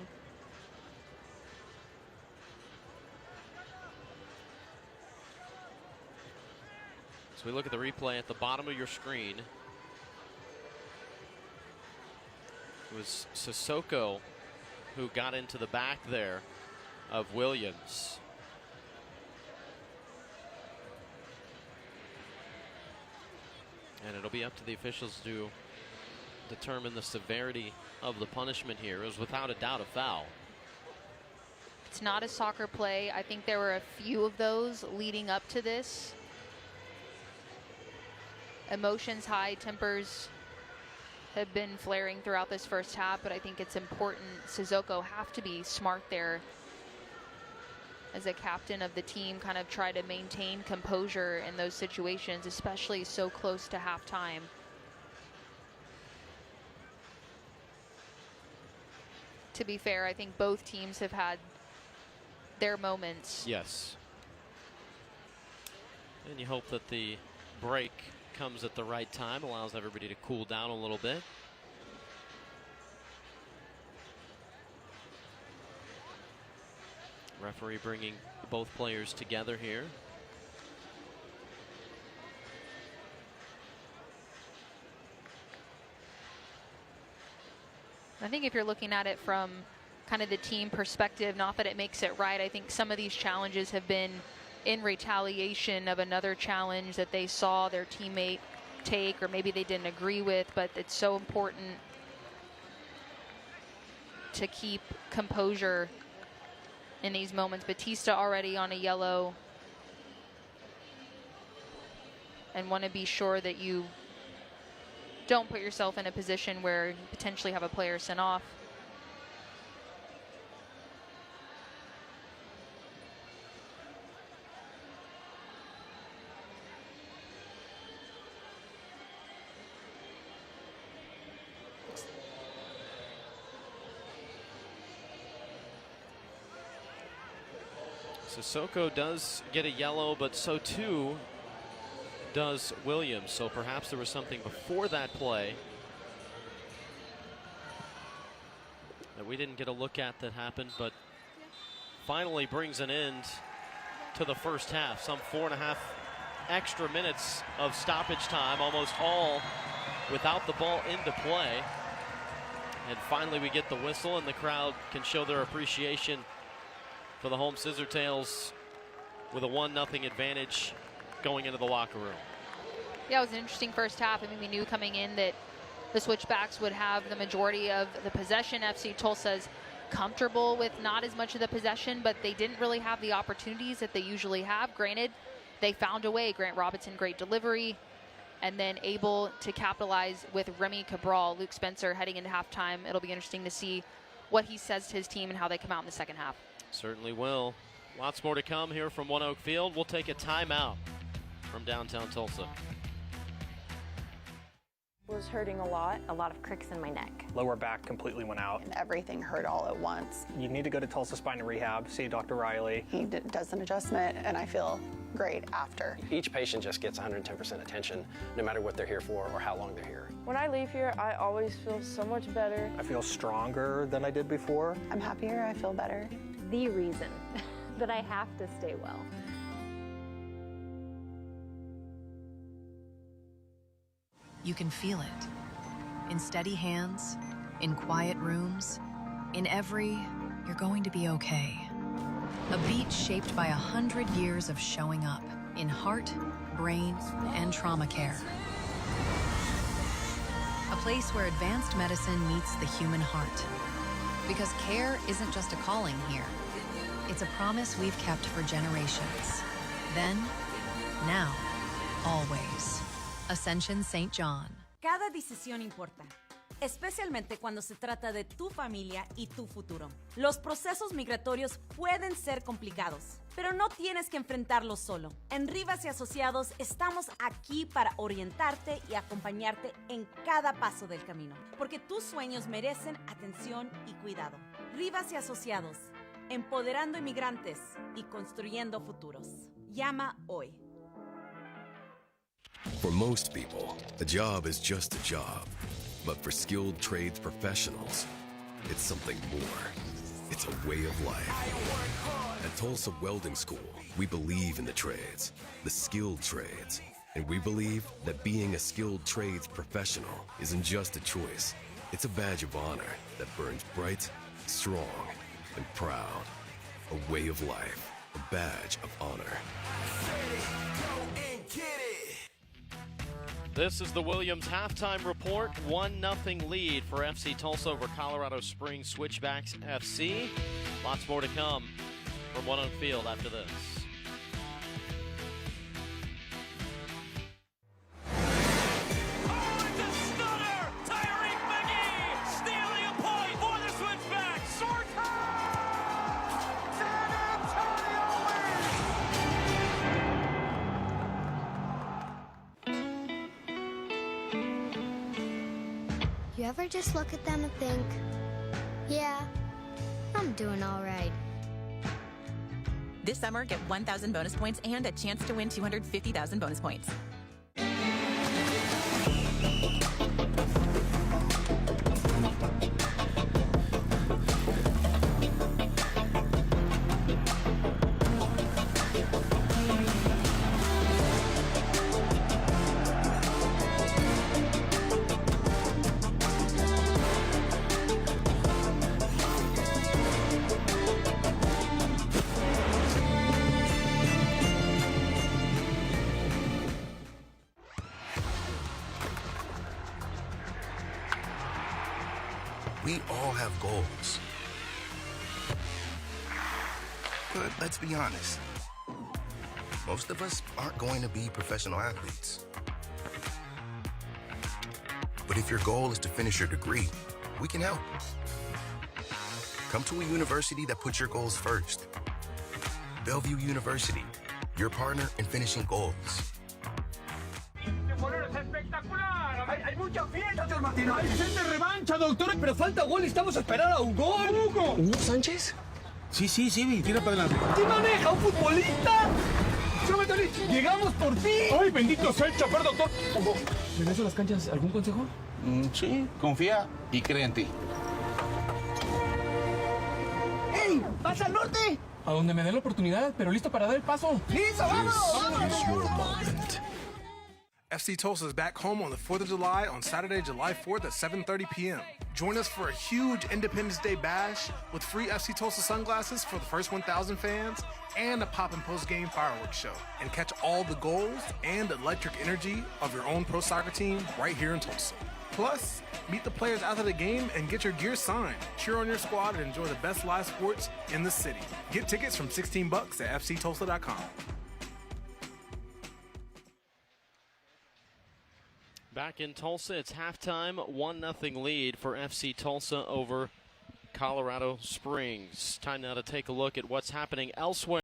So we look at the replay at the bottom of your screen. It was Sissoko who got into the back there of Williams. And it'll be up to the officials to determine the severity of the punishment here. It was without a doubt a foul. It's not a soccer play. I think there were a few of those leading up to this. Emotions high, tempers have been flaring throughout this first half, but I think it's important. Sissoko have to be smart there as a captain of the team, kind of try to maintain composure in those situations, especially so close to halftime. To be fair, I think both teams have had their moments. Yes. And you hope that the break comes at the right time, allows everybody to cool down a little bit. Referee bringing both players together here. I think if you're looking at it from kind of the team perspective, not that it makes it right, I think some of these challenges have been in retaliation of another challenge that they saw their teammate take, or maybe they didn't agree with, but it's so important to keep composure in these moments. Batista already on a yellow, and want to be sure that you don't put yourself in a position where you potentially have a player sent off. Sissoko does get a yellow, but so too does Williams. So perhaps there was something before that play that we didn't get a look at that happened, but finally brings an end to the first half. Some 4.5 extra minutes of stoppage time, almost all without the ball into play. And finally we get the whistle, and the crowd can show their appreciation for the home Scissortails with a 1-0 advantage going into the locker room. Yeah, it was an interesting first half. I mean, we knew coming in that the Switchbacks would have the majority of the possession. FC Tulsa's comfortable with not as much of the possession, but they didn't really have the opportunities that they usually have. Granted, they found a way. Grant Robinson, great delivery, and then able to capitalize with Remy Cabral. Luke Spencer heading into halftime. It'll be interesting to see what he says to his team and how they come out in the second half. Certainly will. Lots more to come here from One Oak Field. We'll take a timeout from downtown Tulsa. Was hurting a lot. A lot of cricks in my neck. Lower back completely went out. And everything hurt all at once. You need to go to Tulsa Spine and Rehab, see Dr. Riley. He does an adjustment, and I feel great after. Each patient just gets 110% attention, no matter what they're here for or how long they're here. When I leave here, I always feel so much better. I feel stronger than I did before. I'm happier, I feel better. The reason that I have to stay well. You can feel it. In steady hands, in quiet rooms, in every "you're going to be okay." A beach shaped by 100 years of showing up in heart, brain, and trauma care. A place where advanced medicine meets the human heart. Because care isn't just a calling here. It's a promise we've kept for generations. Then, now, always. Ascension St. John. Cada decisión importa, especialmente cuando se trata de tu familia y tu futuro. Los procesos migratorios pueden ser complicados, pero no tienes que enfrentarlos solo. En Rivas y Asociados estamos aquí para orientarte y acompañarte en cada paso del camino, porque tus sueños merecen atención y cuidado. Rivas y Asociados, empoderando inmigrantes y construyendo futuros. Llama hoy. For most people, a job is just a job. But for skilled trades professionals, it's something more. It's a way of life. At Tulsa Welding School, we believe in the trades, the skilled trades. And we believe that being a skilled trades professional isn't just a choice. It's a badge of honor that burns bright, strong, and proud. A way of life, a badge of honor. This is the Williams halftime report. 1-0 lead for FC Tulsa over Colorado Springs Switchbacks FC. Lots more to come from One on Field after this. You ever just look at them and think, yeah, I'm doing all right. This summer, get 1,000 bonus points and a chance to win 250,000 bonus points. We all have goals. But let's be honest. Most of us aren't going to be professional athletes. But if your goal is to finish your degree, we can help. Come to a university that puts your goals first. Bellevue University, your partner in finishing goals. Hay mucha fiesta, señor Martino. Hay gente revancha, doctor. Pero falta gol y estamos a esperar a un gol. ¿Hugo? ¿Hugo Sánchez? Sí, tira para adelante. ¿Qué maneja un futbolista? Llegamos por fin. Ay, bendito sea el chofer, doctor. Hugo, ¿regreso a las canchas? ¿Algún consejo? Sí, confía y cree en ti. ¡Ey! ¡Vas al norte! A donde me dé la oportunidad, pero listo para dar el paso. ¡Listo, vamos! FC Tulsa is back home on the 4th of July on Saturday, July 4th at 7:30 p.m. Join us for a huge Independence Day bash with free FC Tulsa sunglasses for the first 1,000 fans and a pop and post-game fireworks show. And catch all the goals and electric energy of your own pro soccer team right here in Tulsa. Plus, meet the players after the game and get your gear signed. Cheer on your squad and enjoy the best live sports in the city. Get tickets from $16 at fctulsa.com. Back in Tulsa, it's halftime, 1-0 lead for FC Tulsa over Colorado Springs. Time now to take a look at what's happening elsewhere.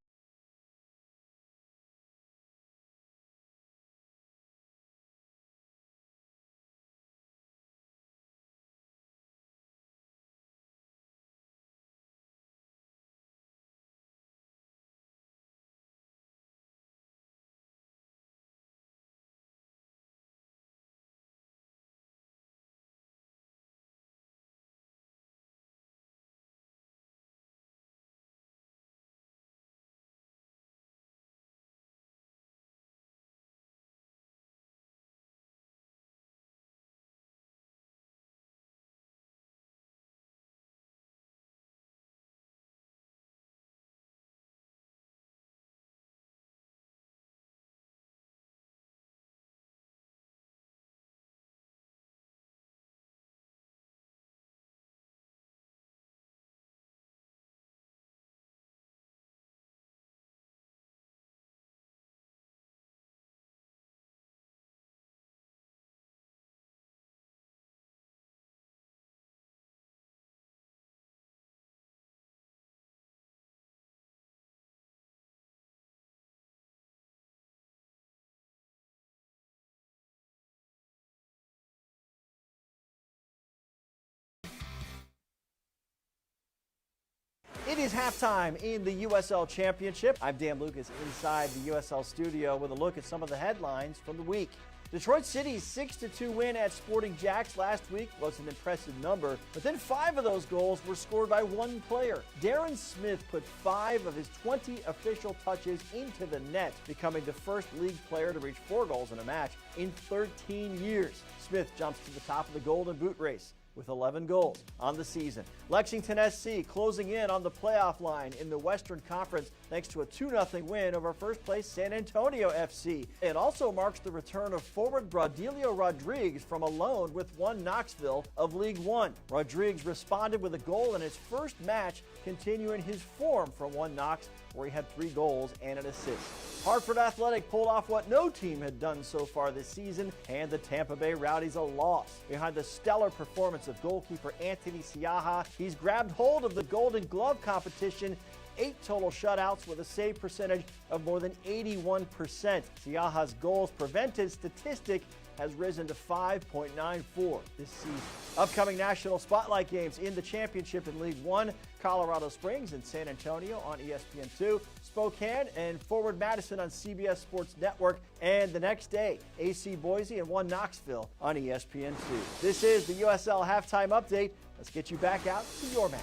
It is halftime in the USL Championship. I'm Dan Lucas inside the USL studio with a look at some of the headlines from the week. Detroit City's 6-2 win at Sporting Jacks last week was an impressive number, but then 5 of those goals were scored by one player. Darren Smith put 5 of his 20 official touches into the net, becoming the first league player to reach 4 goals in a match in 13 years. Smith jumps to the top of the Golden Boot race with 11 goals on the season. Lexington SC closing in on the playoff line in the Western Conference thanks to a 2-0 win over first-place San Antonio FC. It also marks the return of forward Braudilio Rodriguez from a loan with One Knoxville of League One. Rodriguez responded with a goal in his first match, continuing his form from One Knox, where he had 3 goals and an assist. Hartford Athletic pulled off what no team had done so far this season, and the Tampa Bay Rowdies a loss. Behind the stellar performance of goalkeeper Anthony Siaha, he's grabbed hold of the Golden Glove competition, 8 total shutouts with a save percentage of more than 81%. Siaha's goals prevented statistic has risen to 5.94 this season. Upcoming national spotlight games in the championship in League One: Colorado Springs and San Antonio on ESPN2, Spokane and Forward Madison on CBS Sports Network, and the next day, AC Boise and One Knoxville on ESPN2. This is the USL Halftime Update. Let's get you back out to your match.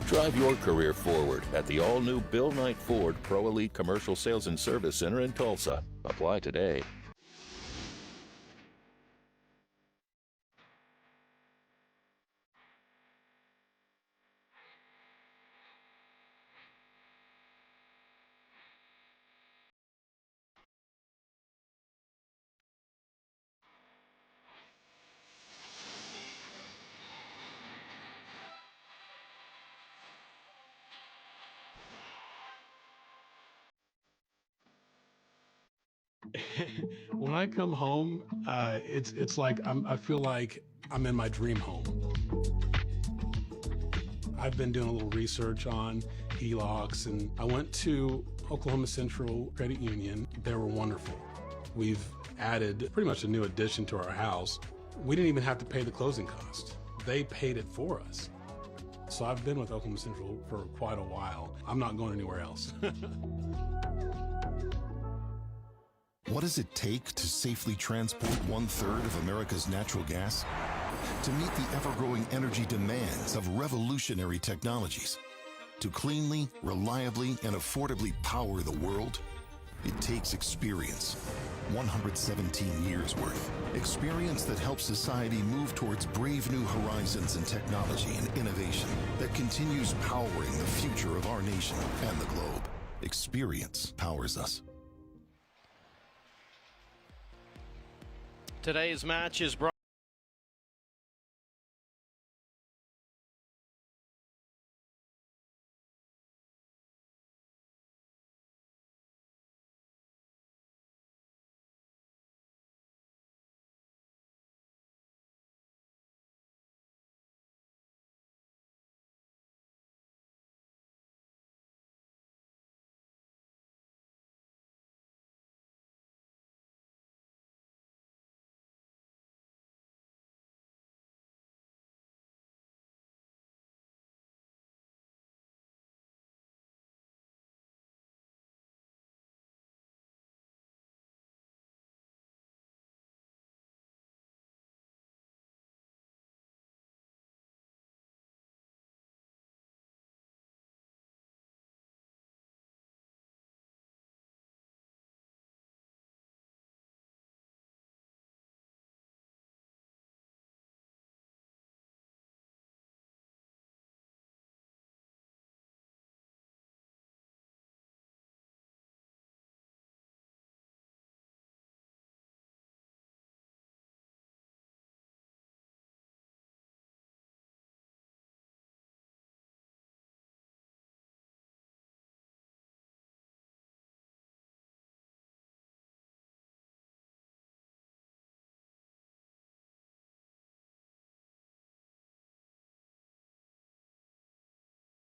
Drive your career forward at the all-new Bill Knight Ford Pro Elite Commercial Sales and Service Center in Tulsa. Apply today. When I come home, it's like I feel like I'm in my dream home. I've been doing a little research on HELOCs, and I went to Oklahoma Central Credit Union. They were wonderful. We've added pretty much a new addition to our house. We didn't even have to pay the closing cost. They paid it for us. So I've been with Oklahoma Central for quite a while. I'm not going anywhere else. What does it take to safely transport 1/3 of America's natural gas? To meet the ever-growing energy demands of revolutionary technologies? To cleanly, reliably, and affordably power the world? It takes experience. 117 years worth. Experience that helps society move towards brave new horizons in technology and innovation that continues powering the future of our nation and the globe. Experience powers us. Today's match is brought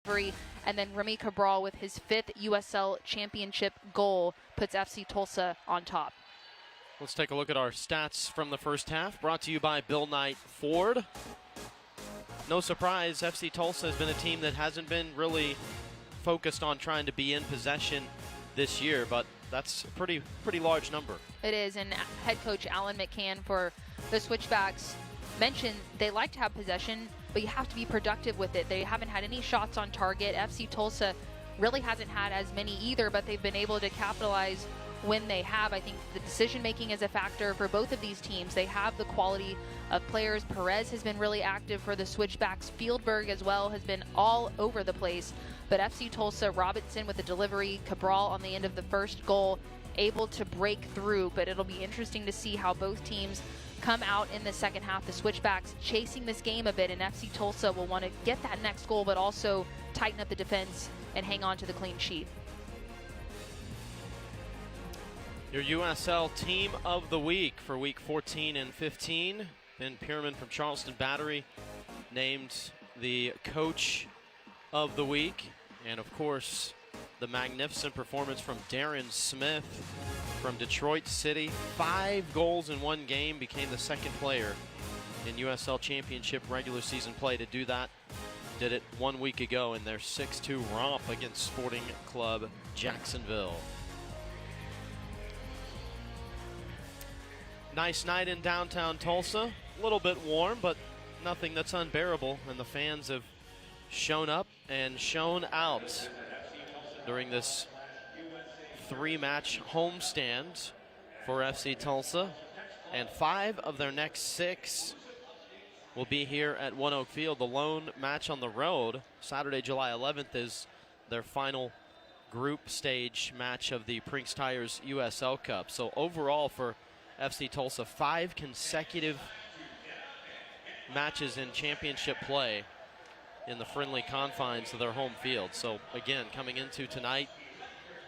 And then Remy Cabral with his 5th USL Championship goal puts FC Tulsa on top. Let's take a look at our stats from the first half, brought to you by Bill Knight Ford. No surprise, FC Tulsa has been a team that hasn't been really focused on trying to be in possession this year, but that's a pretty large number. It is, and head coach Alan McCann for the Switchbacks mentioned they like to have possession, but you have to be productive with it. They haven't had any shots on target. FC Tulsa really hasn't had as many either, but they've been able to capitalize when they have. I think the decision making is a factor for both of these teams. They have the quality of players. Perez has been really active for the Switchbacks. Fieldberg as well has been all over the place. But FC Tulsa, Robinson with the delivery, Cabral on the end of the first goal, able to break through. But it'll be interesting to see how both teams come out in the second half. The Switchbacks chasing this game a bit, and FC Tulsa will want to get that next goal, but also tighten up the defense and hang on to the clean sheet. Your USL Team of the Week for Week 14 and 15. Ben Pierman from Charleston Battery named the Coach of the Week. And of course, the magnificent performance from Darren Smith from Detroit City. 5 goals in 1 game, became the 2nd player in USL Championship regular season play to do that. Did it 1 week ago in their 6-2 romp against Sporting Club Jacksonville. Nice night in downtown Tulsa. A little bit warm, but nothing that's unbearable. And the fans have shown up and shown out during this 3-match homestand for FC Tulsa. And 5 of their next 6 will be here at One Oak Field. The lone match on the road, Saturday, July 11th, is their final group stage match of the Prinks Tires USL Cup. So overall for FC Tulsa, 5 consecutive matches in championship play in the friendly confines of their home field. So again, coming into tonight,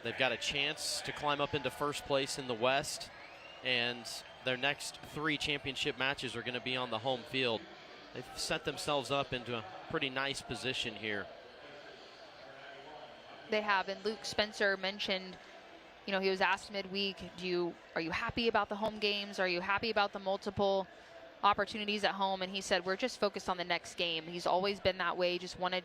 they've got a chance to climb up into first place in the West, and their next 3 championship matches are going to be on the home field. They've set themselves up into a pretty nice position here. They have, and Luke Spencer mentioned, you know, he was asked midweek, are you happy about the home games? Are you happy about the multiple opportunities at home? And he said, we're just focused on the next game. He's always been that way, just want to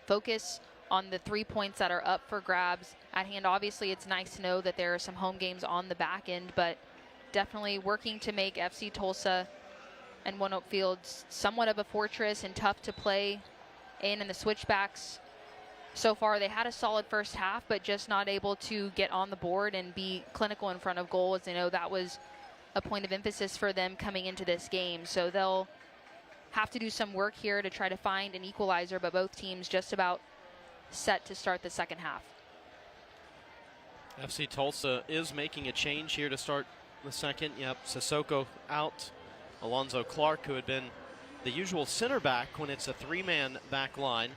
focus on the 3 points that are up for grabs at hand. Obviously, it's nice to know that there are some home games on the back end, but definitely working to make FC Tulsa and One Oak Field somewhat of a fortress and tough to play in. And the Switchbacks, so far, they had a solid first half, but just not able to get on the board and be clinical in front of goal. As they know, that was a point of emphasis for them coming into this game. So they'll have to do some work here to try to find an equalizer, but both teams just about set to start the second half. FC Tulsa is making a change here to start the second. Yep, Sissoko out. Alonzo Clark, who had been the usual center back when it's a 3-man back line.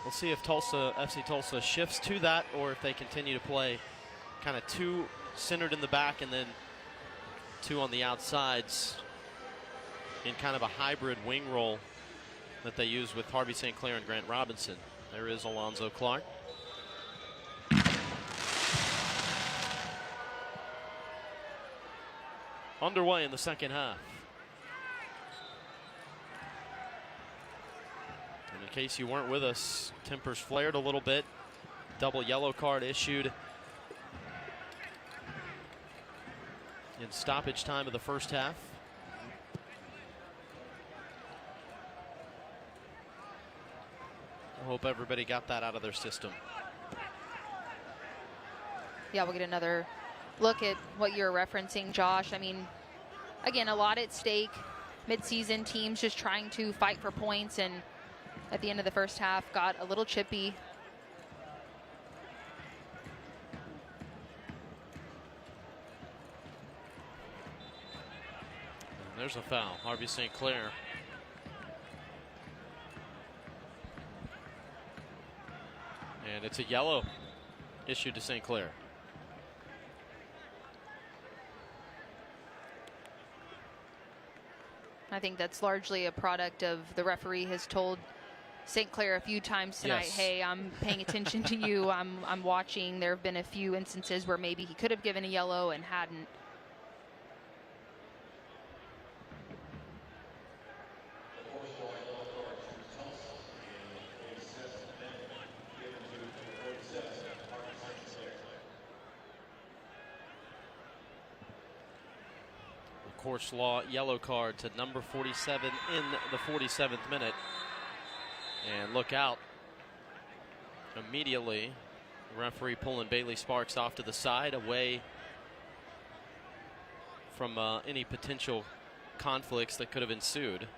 We'll see if FC Tulsa shifts to that, or if they continue to play kind of 2 centered in the back and then 2 on the outsides in kind of a hybrid wing role that they use with Harvey St. Clair and Grant Robinson. There is Alonzo Clark. Underway in the second half. And in case you weren't with us, tempers flared a little bit. Double yellow card issued in stoppage time of the first half. I hope everybody got that out of their system. Yeah, we'll get another look at what you're referencing, Josh. I mean, again, a lot at stake. Mid-season teams just trying to fight for points, and at the end of the first half got a little chippy. And there's a foul. Harvey St. Clair. And it's a yellow issued to St. Clair. I think that's largely a product of the referee has told St. Clair a few times tonight. Yes. Hey, I'm paying attention to you. I'm watching. There have been a few instances where maybe he could have given a yellow and hadn't. Course law yellow card to number 47 in the 47th minute. And look out. Immediately, the referee pulling Bailey Sparks off to the side, away from any potential conflicts that could have ensued.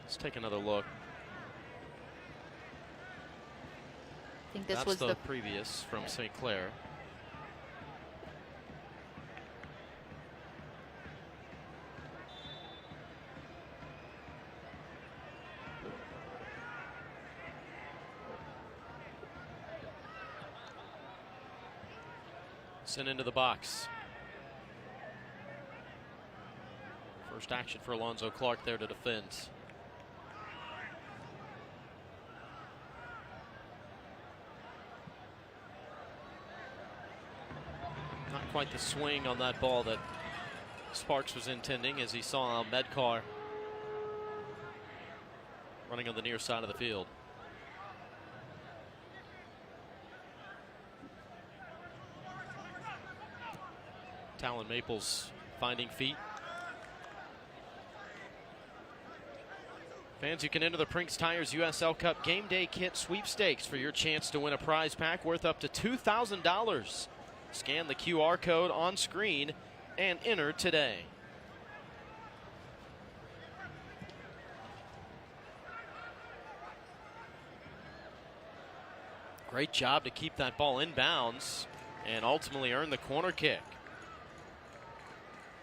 Let's take another look. I think this That's was the previous from St. Clair. Sent into the box. First action for Alonzo Clark there to defend. Not quite the swing on that ball that Sparks was intending, as he saw Medcar running on the near side of the field. Talon Maples finding feet. Fans, you can enter the Prinks Tires USL Cup Game Day Kit Sweepstakes for your chance to win a prize pack worth up to $2,000. Scan the QR code on screen and enter today. Great job to keep that ball in bounds and ultimately earn the corner kick.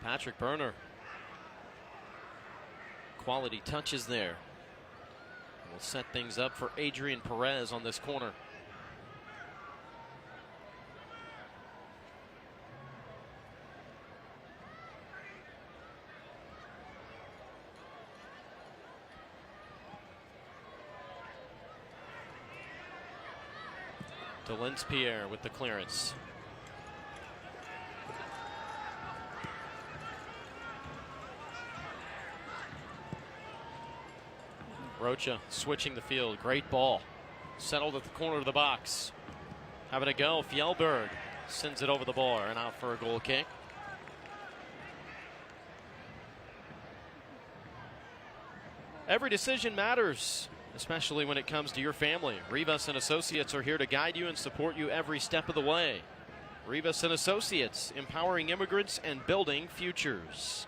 Patrick Berner. Quality touches there. We'll set things up for Adrian Perez on this corner. Delins-Pierre with the clearance. Rocha switching the field. Great ball. Settled at the corner of the box. Having a go. Fjellberg sends it over the bar and out for a goal kick. Every decision matters, especially when it comes to your family. Rivas and Associates are here to guide you and support you every step of the way. Rivas and Associates, empowering immigrants and building futures.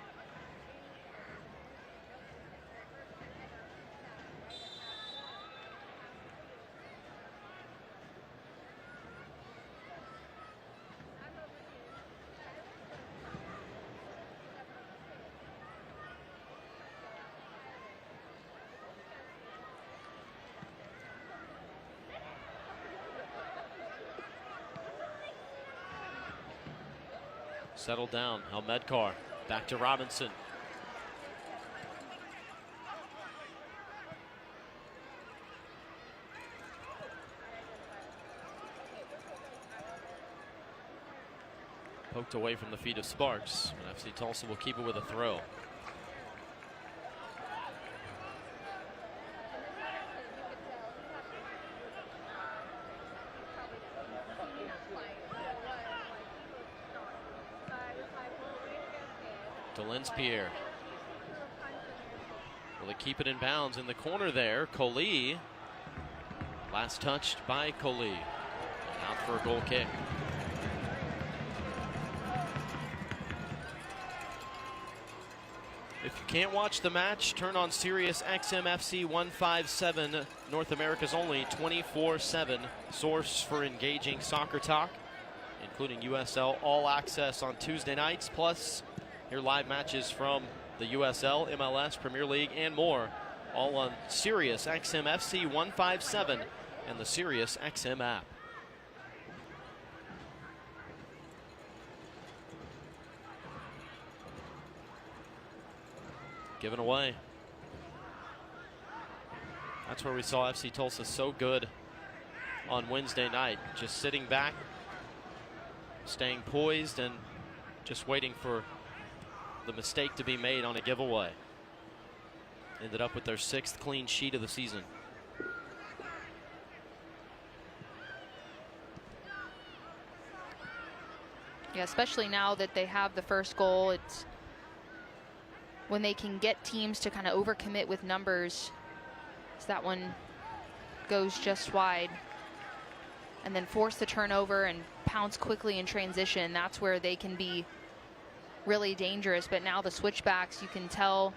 Settled down. Medcar back to Robinson. Poked away from the feet of Sparks. And FC Tulsa will keep it with a throw. Delins-Pierre. Will they keep it in bounds in the corner there? Coley. Last touched by Coley. Out for a goal kick. If you can't watch the match, turn on Sirius XM FC 157, North America's only 24/7 source for engaging soccer talk, including USL All Access on Tuesday nights, plus hear live matches from the USL, MLS, Premier League, and more all on Sirius XM FC 157 and the Sirius XM app. Given away. That's where we saw FC Tulsa so good on Wednesday night. Just sitting back, staying poised, and just waiting for the mistake to be made on a giveaway. Ended up with their 6th clean sheet of the season. Yeah, especially now that they have the first goal. It's when they can get teams to kind of overcommit with numbers. So that one goes just wide. And then force the turnover and pounce quickly in transition. That's where they can be really dangerous. But now the switchbacks, you can tell,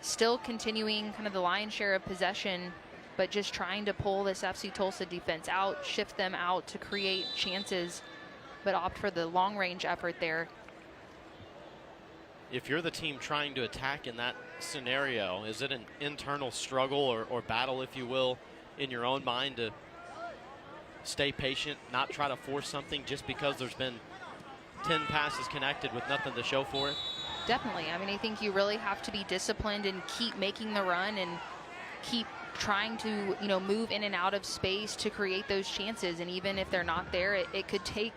still continuing kind of the lion's share of possession, but just trying to pull this FC Tulsa defense out, shift them out to create chances, but opt for the long range effort there. If you're the team trying to attack in that scenario, is it an internal struggle or battle, if you will, in your own mind to stay patient, not try to force something just because there's been 10 passes connected with nothing to show for it? Definitely. I mean, I think you really have to be disciplined and keep making the run and keep trying to, you know, move in and out of space to create those chances. And even if they're not there, it could take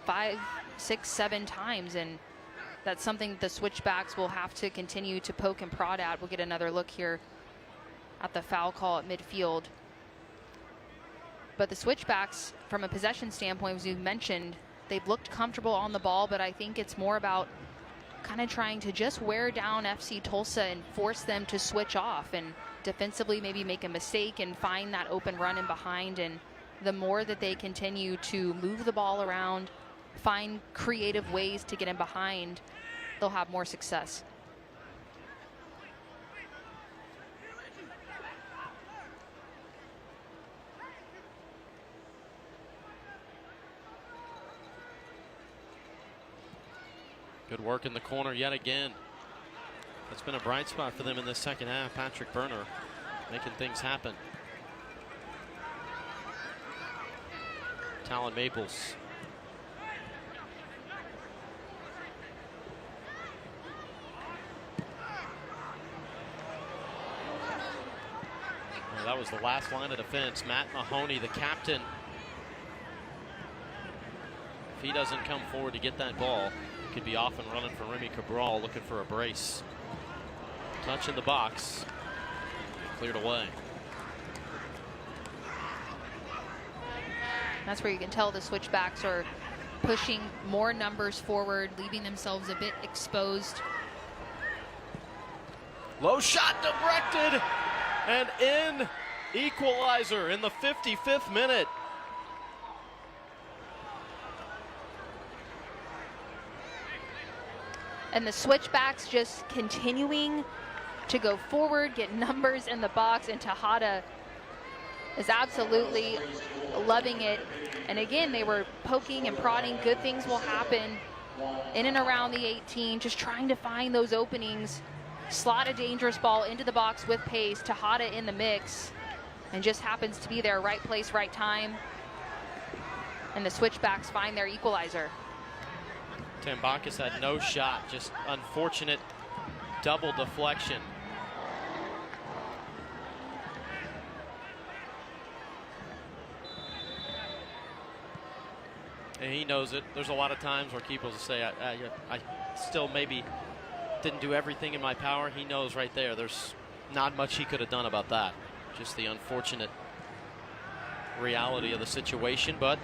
5, 6, 7 times. And that's something the switchbacks will have to continue to poke and prod at. We'll get another look here at the foul call at midfield. But the switchbacks, from a possession standpoint, as you mentioned, they've looked comfortable on the ball, but I think it's more about kind of trying to just wear down FC Tulsa and force them to switch off and defensively maybe make a mistake and find that open run in behind. And the more that they continue to move the ball around, find creative ways to get in behind, they'll have more success. Good work in the corner yet again. That's been a bright spot for them in this second half. Patrick Berner making things happen. Talon Maples. Well, that was the last line of defense. Matt Mahoney, the captain. If he doesn't come forward to get that ball, could be off and running for Remy Cabral, looking for a brace. Touch in the box. Cleared away. That's where you can tell the switchbacks are pushing more numbers forward, leaving themselves a bit exposed. Low shot directed and in. Equalizer in the 55th minute. And the switchbacks just continuing to go forward, get numbers in the box, and Tejada is absolutely loving it. And again, they were poking and prodding. Good things will happen in and around the 18, just trying to find those openings, slot a dangerous ball into the box with pace. Tejada in the mix and just happens to be there, right place, right time. And the switchbacks find their equalizer. Tambakis had no shot, just unfortunate double deflection. And he knows it. There's a lot of times where keepers will say, I still maybe didn't do everything in my power. He knows right there, there's not much he could have done about that. Just the unfortunate reality of the situation, but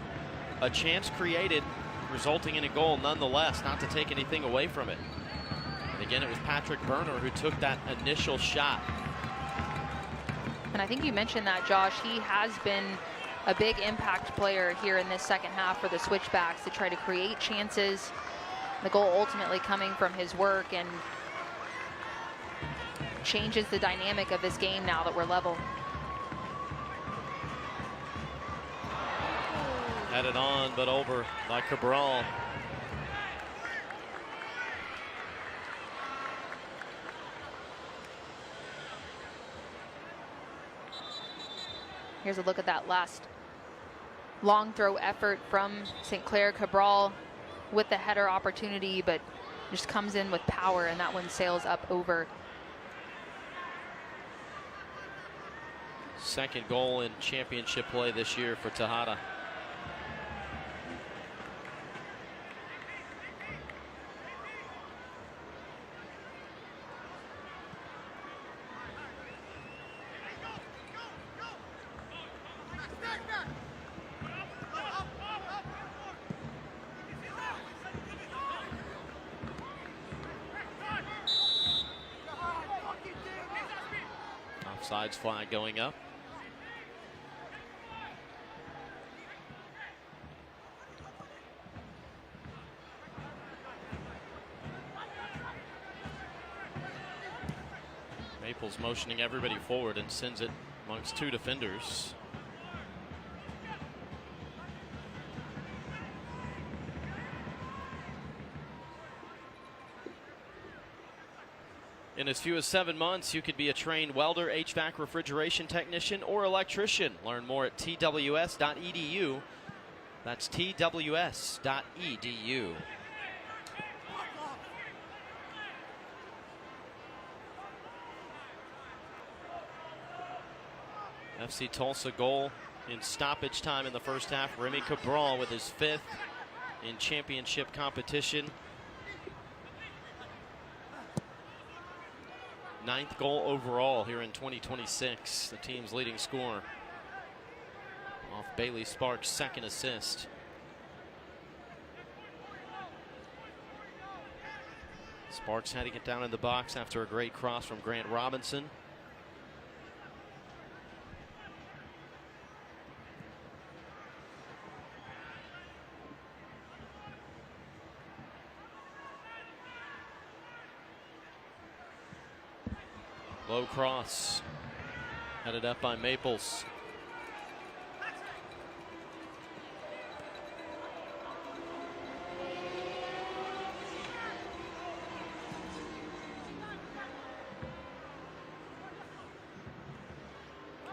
a chance created, resulting in a goal nonetheless, not to take anything away from it. And again, it was Patrick Berner who took that initial shot. And I think you mentioned that, Josh. He has been a big impact player here in this second half for the switchbacks to try to create chances. The goal ultimately coming from his work and changes the dynamic of this game now that we're level. Headed on, but over by Cabral. Here's a look at that last long throw effort from St. Clair. Cabral with the header opportunity, but just comes in with power, and that one sails up over. Second goal in championship play this year for Tejada. Offsides flag going up. Maples motioning everybody forward and sends it amongst two defenders. In as few as 7 months, you could be a trained welder, HVAC refrigeration technician, or electrician. Learn more at tws.edu. That's tws.edu. FC Tulsa goal in stoppage time in the first half. Remy Cabral with his 5th in championship competition. 9th goal overall here in 2026. The team's leading scorer off Bailey Sparks' 2nd assist. Sparks had to get down in the box after a great cross from Grant Robinson. Low cross, headed up by Maples.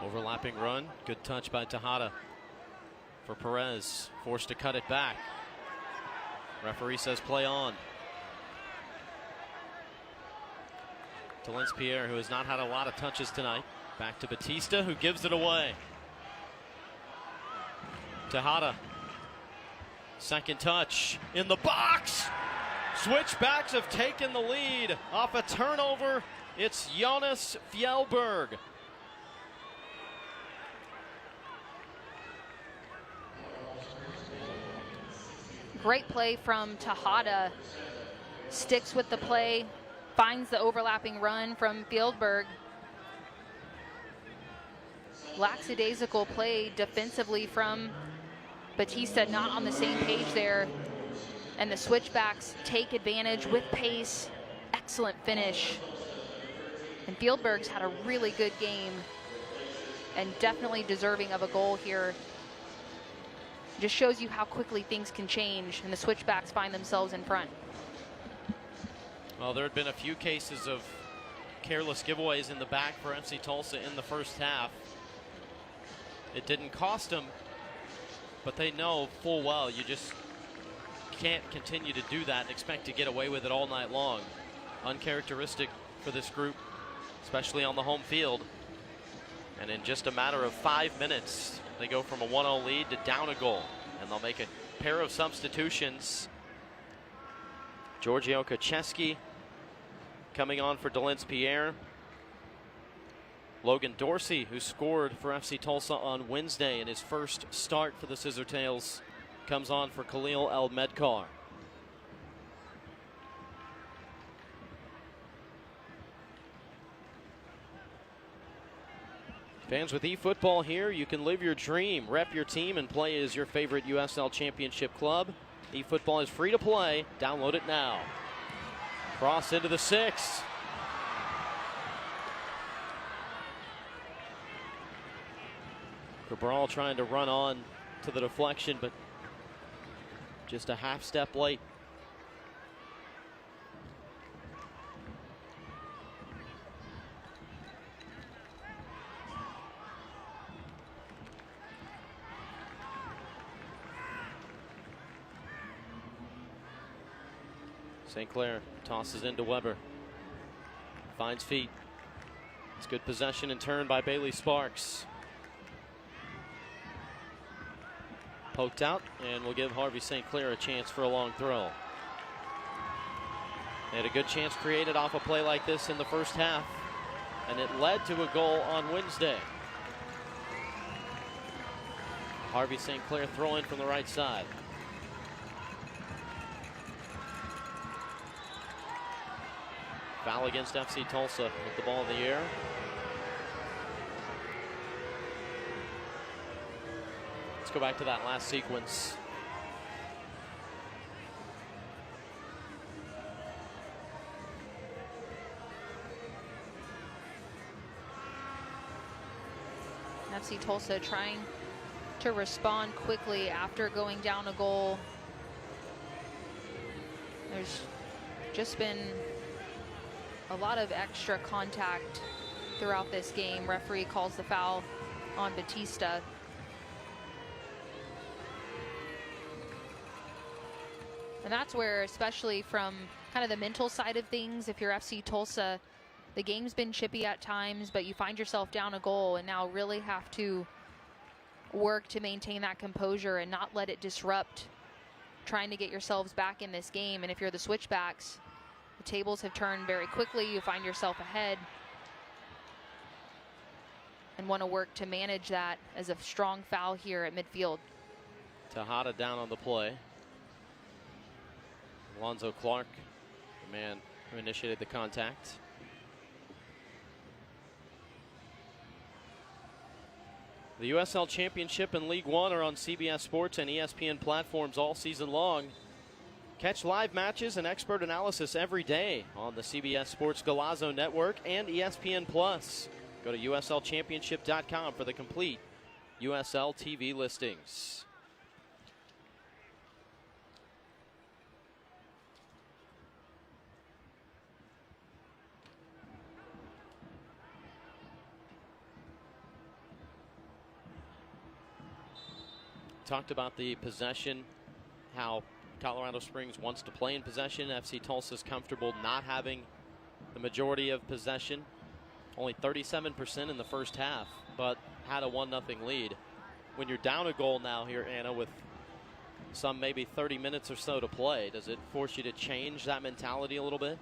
Overlapping run, good touch by Tejada for Perez, forced to cut it back. Referee says play on. Talence Pierre, who has not had a lot of touches tonight. Back to Batista, who gives it away. Tejada. Second touch in the box. Switchbacks have taken the lead off a turnover. It's Jonas Fjellberg. Great play from Tejada. Sticks with the play. Finds the overlapping run from Fjellberg. Lackadaisical play defensively from Batista, not on the same page there. And the Switchbacks take advantage with pace. Excellent finish. And Fjellberg's had a really good game and definitely deserving of a goal here. Just shows you how quickly things can change, and the Switchbacks find themselves in front. Well, there had been a few cases of careless giveaways in the back for FC Tulsa in the first half. It didn't cost them, but they know full well you just can't continue to do that and expect to get away with it all night long. Uncharacteristic for this group, especially on the home field. And in just a matter of 5 minutes, they go from a 1-0 lead to down a goal, and they'll make a pair of substitutions. Giorgio Kacheski coming on for Talence Pierre. Logan Dorsey, who scored for FC Tulsa on Wednesday in his first start for the Scissortails, comes on for Khalil El-Medkar. Fans, with eFootball here, you can live your dream, rep your team, and play as your favorite USL Championship club. eFootball is free to play. Download it now. Cross into the 6. Cabral trying to run on to the deflection, but just a half step late. St. Clair tosses into Weber. Finds feet. It's good possession and turn by Bailey Sparks. Poked out, and will give Harvey St. Clair a chance for a long throw. They had a good chance created off a play like this in the first half, and it led to a goal on Wednesday. Harvey St. Clair throwing from the right side. Foul against FC Tulsa with the ball in the air. Let's go back to that last sequence. FC Tulsa trying to respond quickly after going down a goal. There's just been a lot of extra contact throughout this game. Referee calls the foul on Batista. And that's where, especially from kind of the mental side of things, if you're FC Tulsa, the game's been chippy at times, but you find yourself down a goal and now really have to work to maintain that composure and not let it disrupt trying to get yourselves back in this game. And if you're the Switchbacks, the tables have turned very quickly. You find yourself ahead and want to work to manage that as a strong foul here at midfield. Tejada down on the play. Alonzo Clark, the man who initiated the contact. The USL Championship and League One are on CBS Sports and ESPN platforms all season long. Catch live matches and expert analysis every day on the CBS Sports Golazo Network and ESPN Plus. Go to USLChampionship.com for the complete USL TV listings. Talked about the possession, how Colorado Springs wants to play in possession. FC Tulsa's comfortable not having the majority of possession. Only 37% in the first half, but had a 1-0 lead. When you're down a goal now here, Anna, with some maybe 30 minutes or so to play, does it force you to change that mentality a little bit?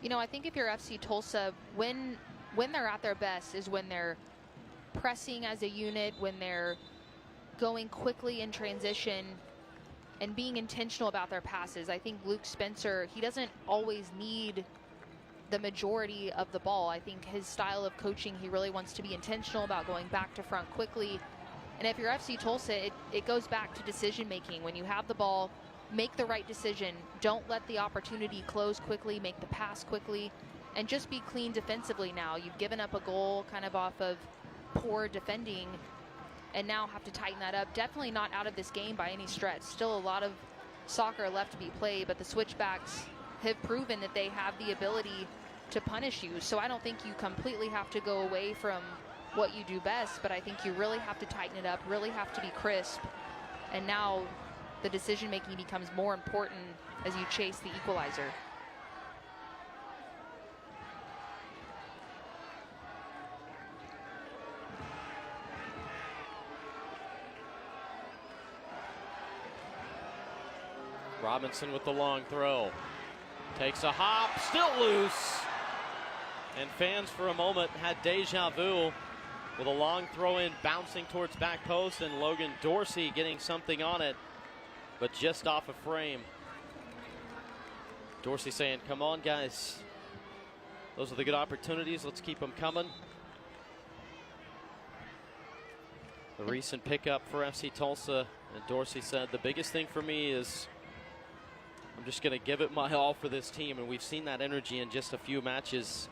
You know, I think if you're FC Tulsa, when they're at their best is when they're pressing as a unit, when they're going quickly in transition and being intentional about their passes. I think Luke Spencer, he doesn't always need the majority of the ball. I think his style of coaching, he really wants to be intentional about going back to front quickly. And if you're FC Tulsa, it goes back to decision making. When you have the ball, make the right decision. Don't let the opportunity close quickly, make the pass quickly, and just be clean defensively now. You've given up a goal kind of off of poor defending, and now have to tighten that up. Definitely not out of this game by any stretch. Still a lot of soccer left to be played, but the Switchbacks have proven that they have the ability to punish you. So I don't think you completely have to go away from what you do best, but I think you really have to tighten it up, really have to be crisp. And now the decision making becomes more important as you chase the equalizer. Robinson with the long throw. Takes a hop, still loose. And fans for a moment had deja vu with a long throw in, bouncing towards back post, and Logan Dorsey getting something on it, but just off a frame. Dorsey saying, come on guys. Those are the good opportunities, let's keep them coming. The recent pickup for FC Tulsa, and Dorsey said, the biggest thing for me is I'm just going to give it my all for this team, and we've seen that energy in just a few matches.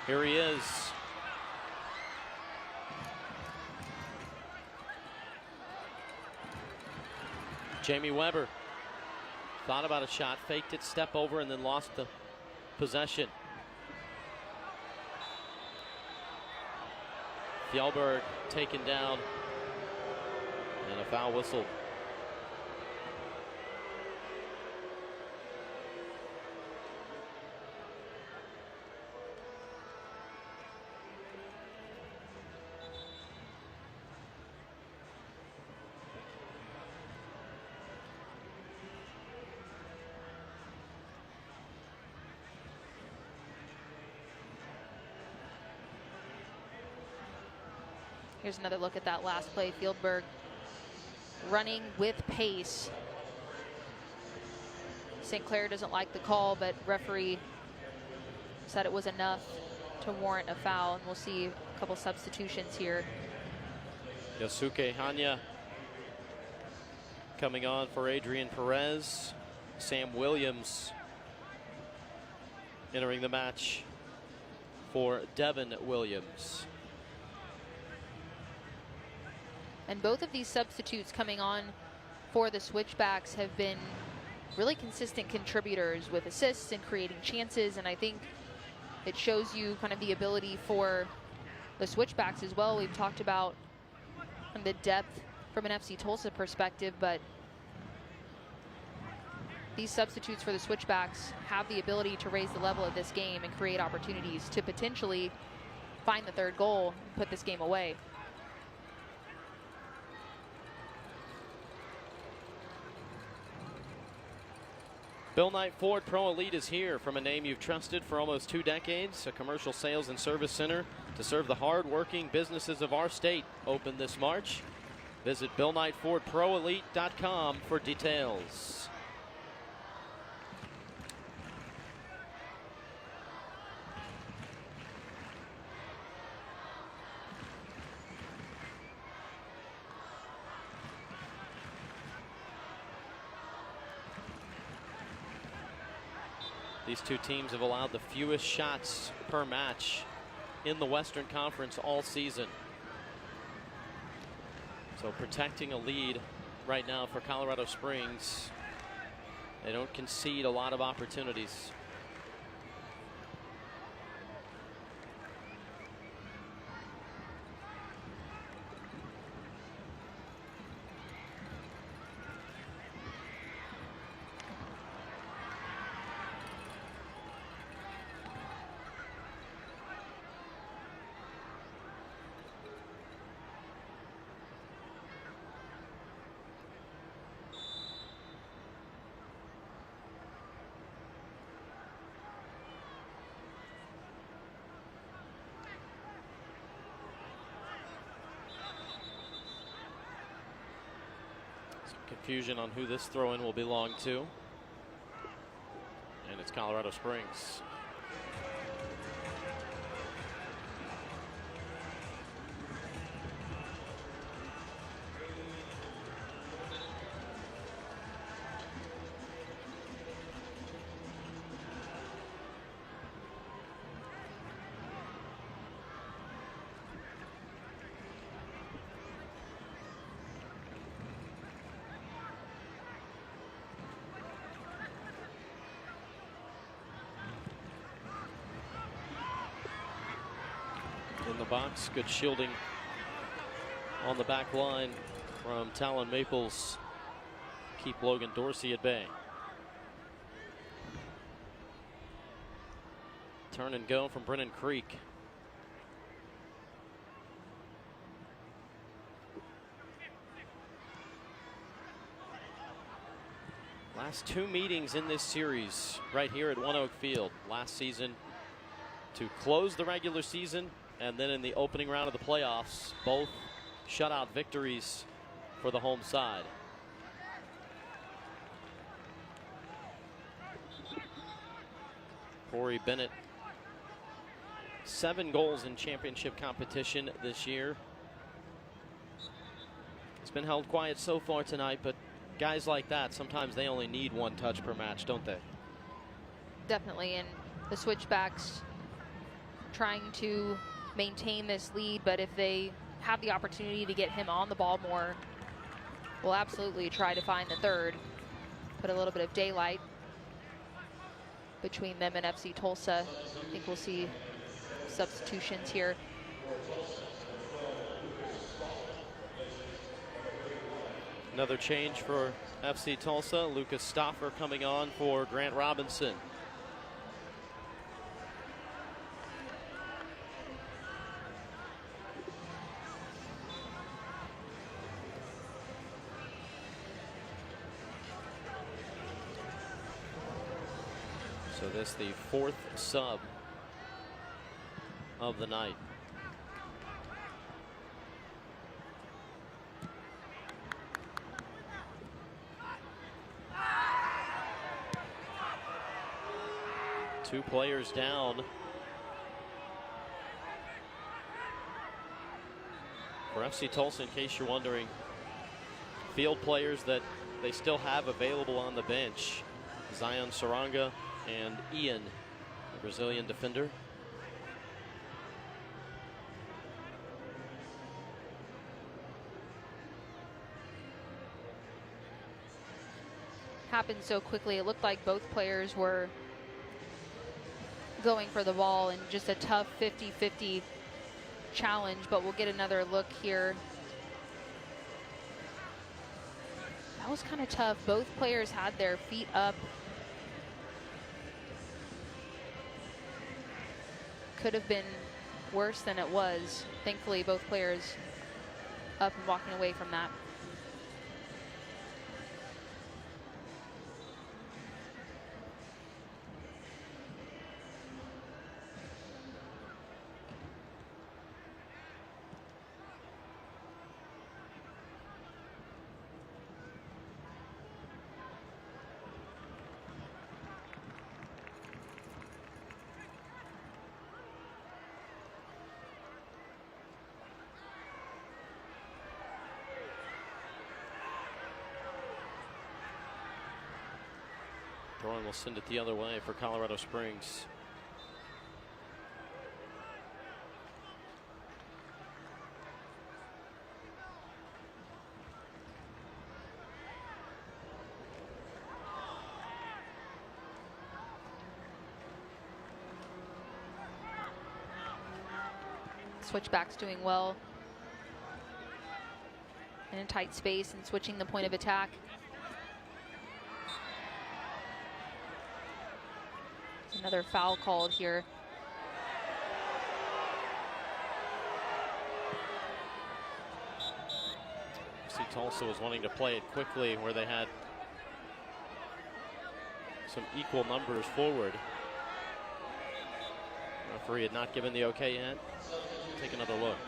Here he is. Jamie Weber thought about a shot, faked it, step over, and then lost the possession. Fjellberg taken down, and a foul whistle. Here's another look at that last play. Fieldberg running with pace. St. Clair doesn't like the call, but referee said it was enough to warrant a foul, and we'll see a couple substitutions here. Yosuke Hanya coming on for Adrian Perez. Sam Williams entering the match for Devin Williams. And both of these substitutes coming on for the Switchbacks have been really consistent contributors with assists and creating chances, and I think it shows you kind of the ability for the Switchbacks as well. We've talked about the depth from an FC Tulsa perspective, but these substitutes for the Switchbacks have the ability to raise the level of this game and create opportunities to potentially find the third goal and put this game away. Bill Knight Ford Pro Elite is here, from a name you've trusted for almost 2 decades. A commercial sales and service center to serve the hard-working businesses of our state. Open this March. Visit BillKnightFordProElite.com for details. These two teams have allowed the fewest shots per match in the Western Conference all season. So protecting a lead right now for Colorado Springs. They don't concede a lot of opportunities. Confusion on who this throw-in will belong to. And it's Colorado Springs. In the box, good shielding on the back line from Talon Maples. Keep Logan Dorsey at bay. Turn and go from Brennan Creek. Last 2 meetings in this series right here at One Oak Field. Last season to close the regular season, and then in the opening round of the playoffs, both shutout victories for the home side. Corey Bennett, 7 goals in championship competition this year. It's been held quiet so far tonight, but guys like that, sometimes they only need 1 touch per match, don't they? Definitely, and the Switchbacks trying to maintain this lead, but if they have the opportunity to get him on the ball more, we'll absolutely try to find the third. Put a little bit of daylight between them and FC Tulsa. I think we'll see substitutions here. Another change for FC Tulsa. Lucas Stoffer coming on for Grant Robinson. So this the 4th sub of the night. 2 players down for FC Tulsa, in case you're wondering. Field players that they still have available on the bench: Zion Saranga and Ian, the Brazilian defender. Happened so quickly. It looked like both players were going for the ball in just a tough 50-50 challenge, but we'll get another look here. That was kind of tough. Both players had their feet up. Could have been worse than it was. Thankfully, both players up and walking away from that. Will send it the other way for Colorado Springs. Switchbacks doing well in a tight space and switching the point of attack. Another foul called here. FC Tulsa was wanting to play it quickly, where they had some equal numbers forward. Referee had not given the okay yet. Take another look.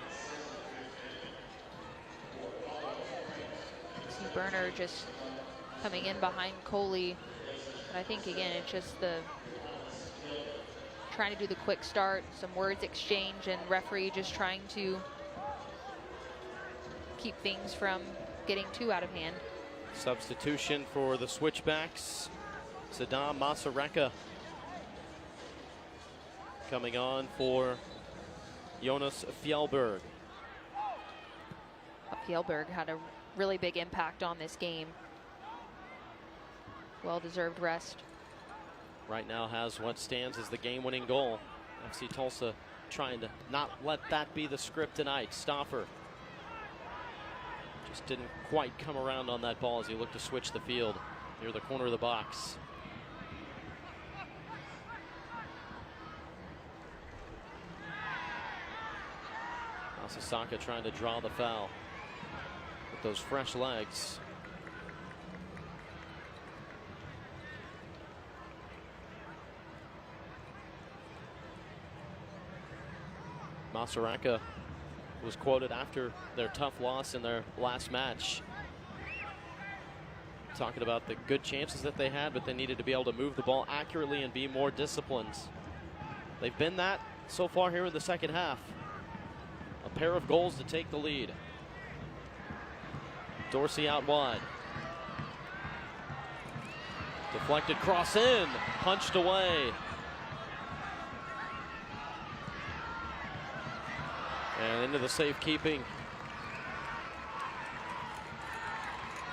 See Berner just coming in behind Coley. But I think, again, it's just the trying to do the quick start, some words exchange, and referee just trying to keep things from getting too out of hand. Substitution for the Switchbacks. Saddam Masareka coming on for Jonas Fjellberg. Fjellberg had a really big impact on this game. Well-deserved rest. Right now has what stands as the game-winning goal. FC Tulsa trying to not let that be the script tonight. Stauffer just didn't quite come around on that ball as he looked to switch the field near the corner of the box. Asasaka trying to draw the foul with those fresh legs. Masareka was quoted after their tough loss in their last match, talking about the good chances that they had, but they needed to be able to move the ball accurately and be more disciplined. They've been that so far here in the second half. A pair of goals to take the lead. Dorsey out wide. Deflected cross in, punched away. And into the safekeeping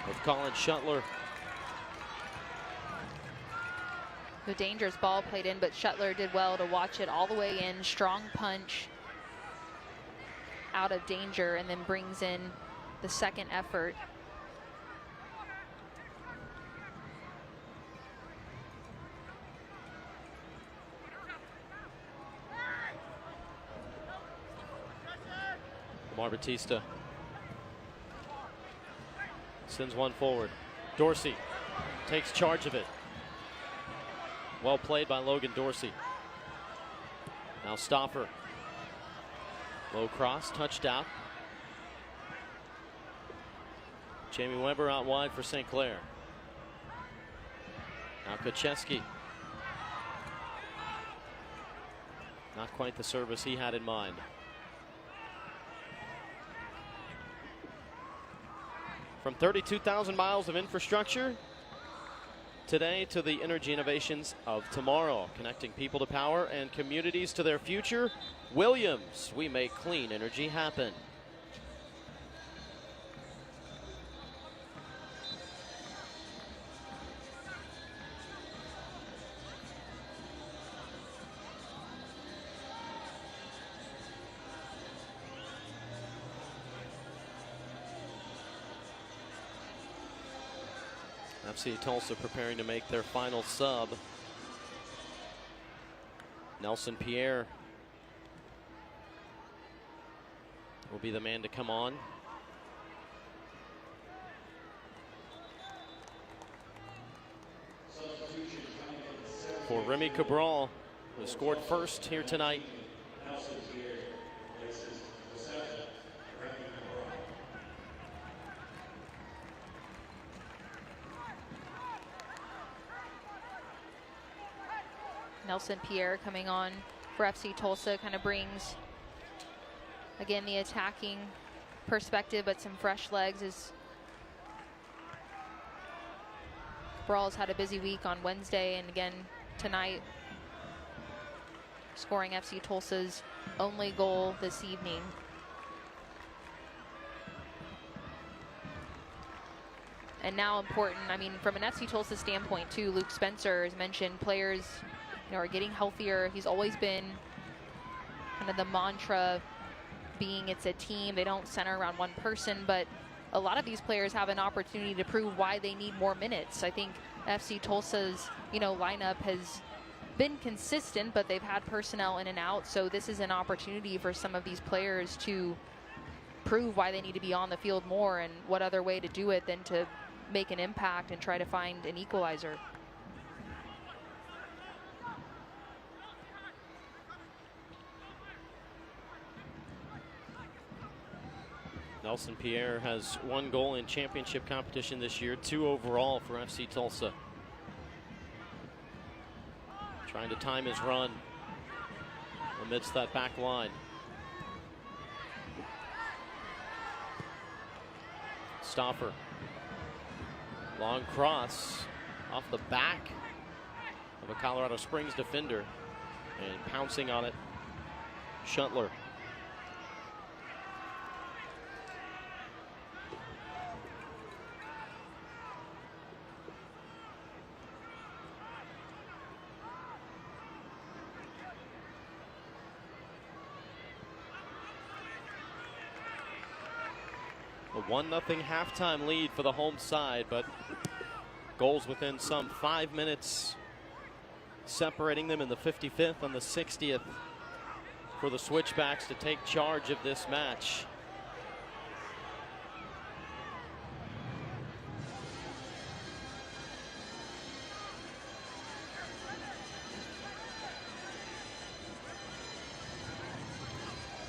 of Colin Shuttler. The dangerous ball played in, but Shuttler did well to watch it all the way in. Strong punch out of danger, and then brings in the second effort. Lamar Batista sends one forward. Dorsey takes charge of it. Well played by Logan Dorsey. Now Stauffer. Low cross, touched out. Jamie Weber out wide for St. Clair. Now Kucheski. Not quite the service he had in mind. From 32,000 miles of infrastructure today to the energy innovations of tomorrow, connecting people to power and communities to their future. Williams, we make clean energy happen. FC Tulsa preparing to make their final sub. Nelson Pierre will be the man to come on. For Remy Cabral, who scored first here tonight. Nelson Pierre coming on for FC Tulsa kind of brings, again, the attacking perspective, but some fresh legs as Cabral's had a busy week on Wednesday and again tonight, scoring FC Tulsa's only goal this evening. And now important, I mean, from an FC Tulsa standpoint too, Luke Spencer has mentioned players are getting healthier. He's always been kind of the mantra being it's a team. They don't center around one person, but a lot of these players have an opportunity to prove why they need more minutes. I think FC Tulsa's, lineup has been consistent, but they've had personnel in and out. So this is an opportunity for some of these players to prove why they need to be on the field more, and what other way to do it than to make an impact and try to find an equalizer. Nelson Pierre has 1 goal in championship competition this year, 2 overall for FC Tulsa. Trying to time his run amidst that back line. Stauffer. Long cross off the back of a Colorado Springs defender, and pouncing on it, Shuntler. A 1-0 halftime lead for the home side, but goals within some 5 minutes separating them in the 55th and the 60th for the Switchbacks to take charge of this match.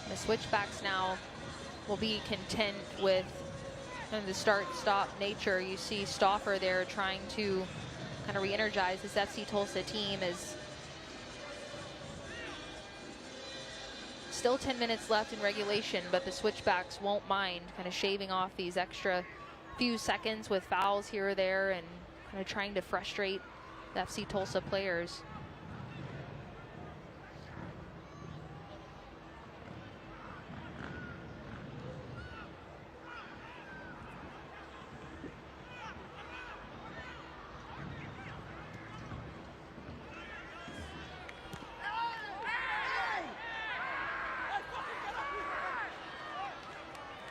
The Switchbacks now will be content with kind of the start-stop nature. You see Stauffer there trying to kind of re-energize this FC Tulsa team. Is still 10 minutes left in regulation, but the Switchbacks won't mind kind of shaving off these extra few seconds with fouls here or there and kind of trying to frustrate the FC Tulsa players.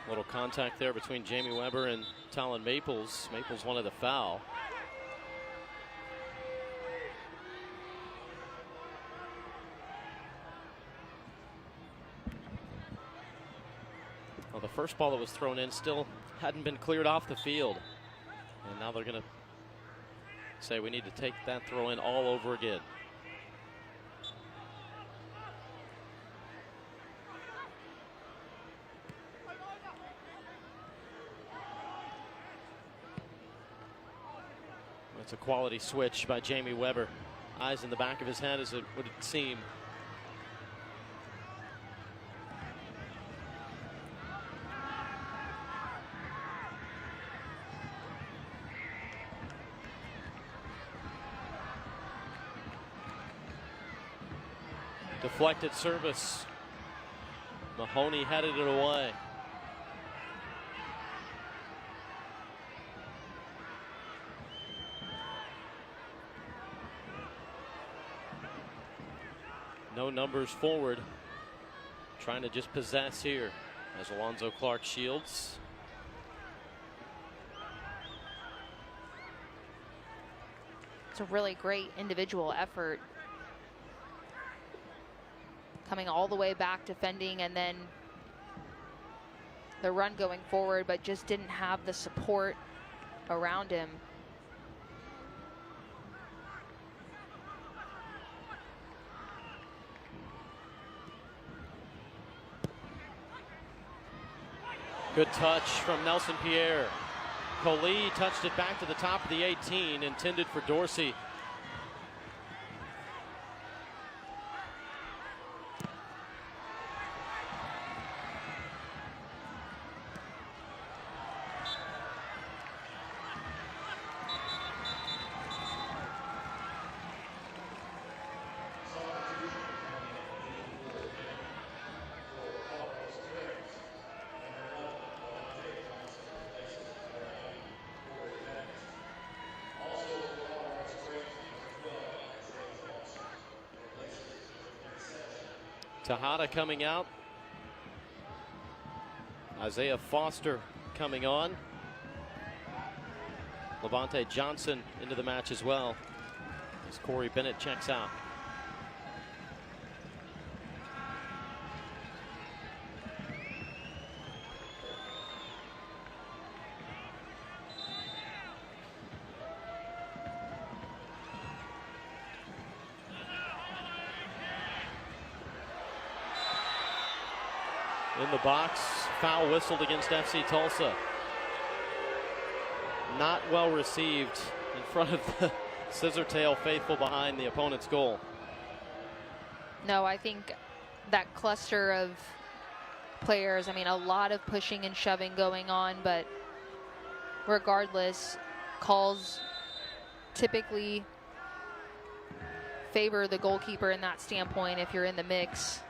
Little contact there between Jamie Weber and Talon Maples. Maples wanted a foul. Well, the first ball that was thrown in still hadn't been cleared off the field. And now they're going to say we need to take that throw in all over again. It's a quality switch by Jamie Weber. Eyes in the back of his head, as it would seem. Deflected service. Mahoney headed it away. No numbers forward. Trying to just possess here as Alonzo Clark shields. It's a really great individual effort. Coming all the way back, defending, and then the run going forward, but just didn't have the support around him. Good touch from Nelson Pierre. Coley touched it back to the top of the 18, intended for Dorsey. Tejada coming out. Isaiah Foster coming on. Levante Johnson into the match as well, as Corey Bennett checks out. In the box, foul whistled against FC Tulsa. Not well received in front of the Scissortail faithful behind the opponent's goal. No, I think that cluster of players, I mean, a lot of pushing and shoving going on, but regardless, calls typically favor the goalkeeper in that standpoint if you're in the mix.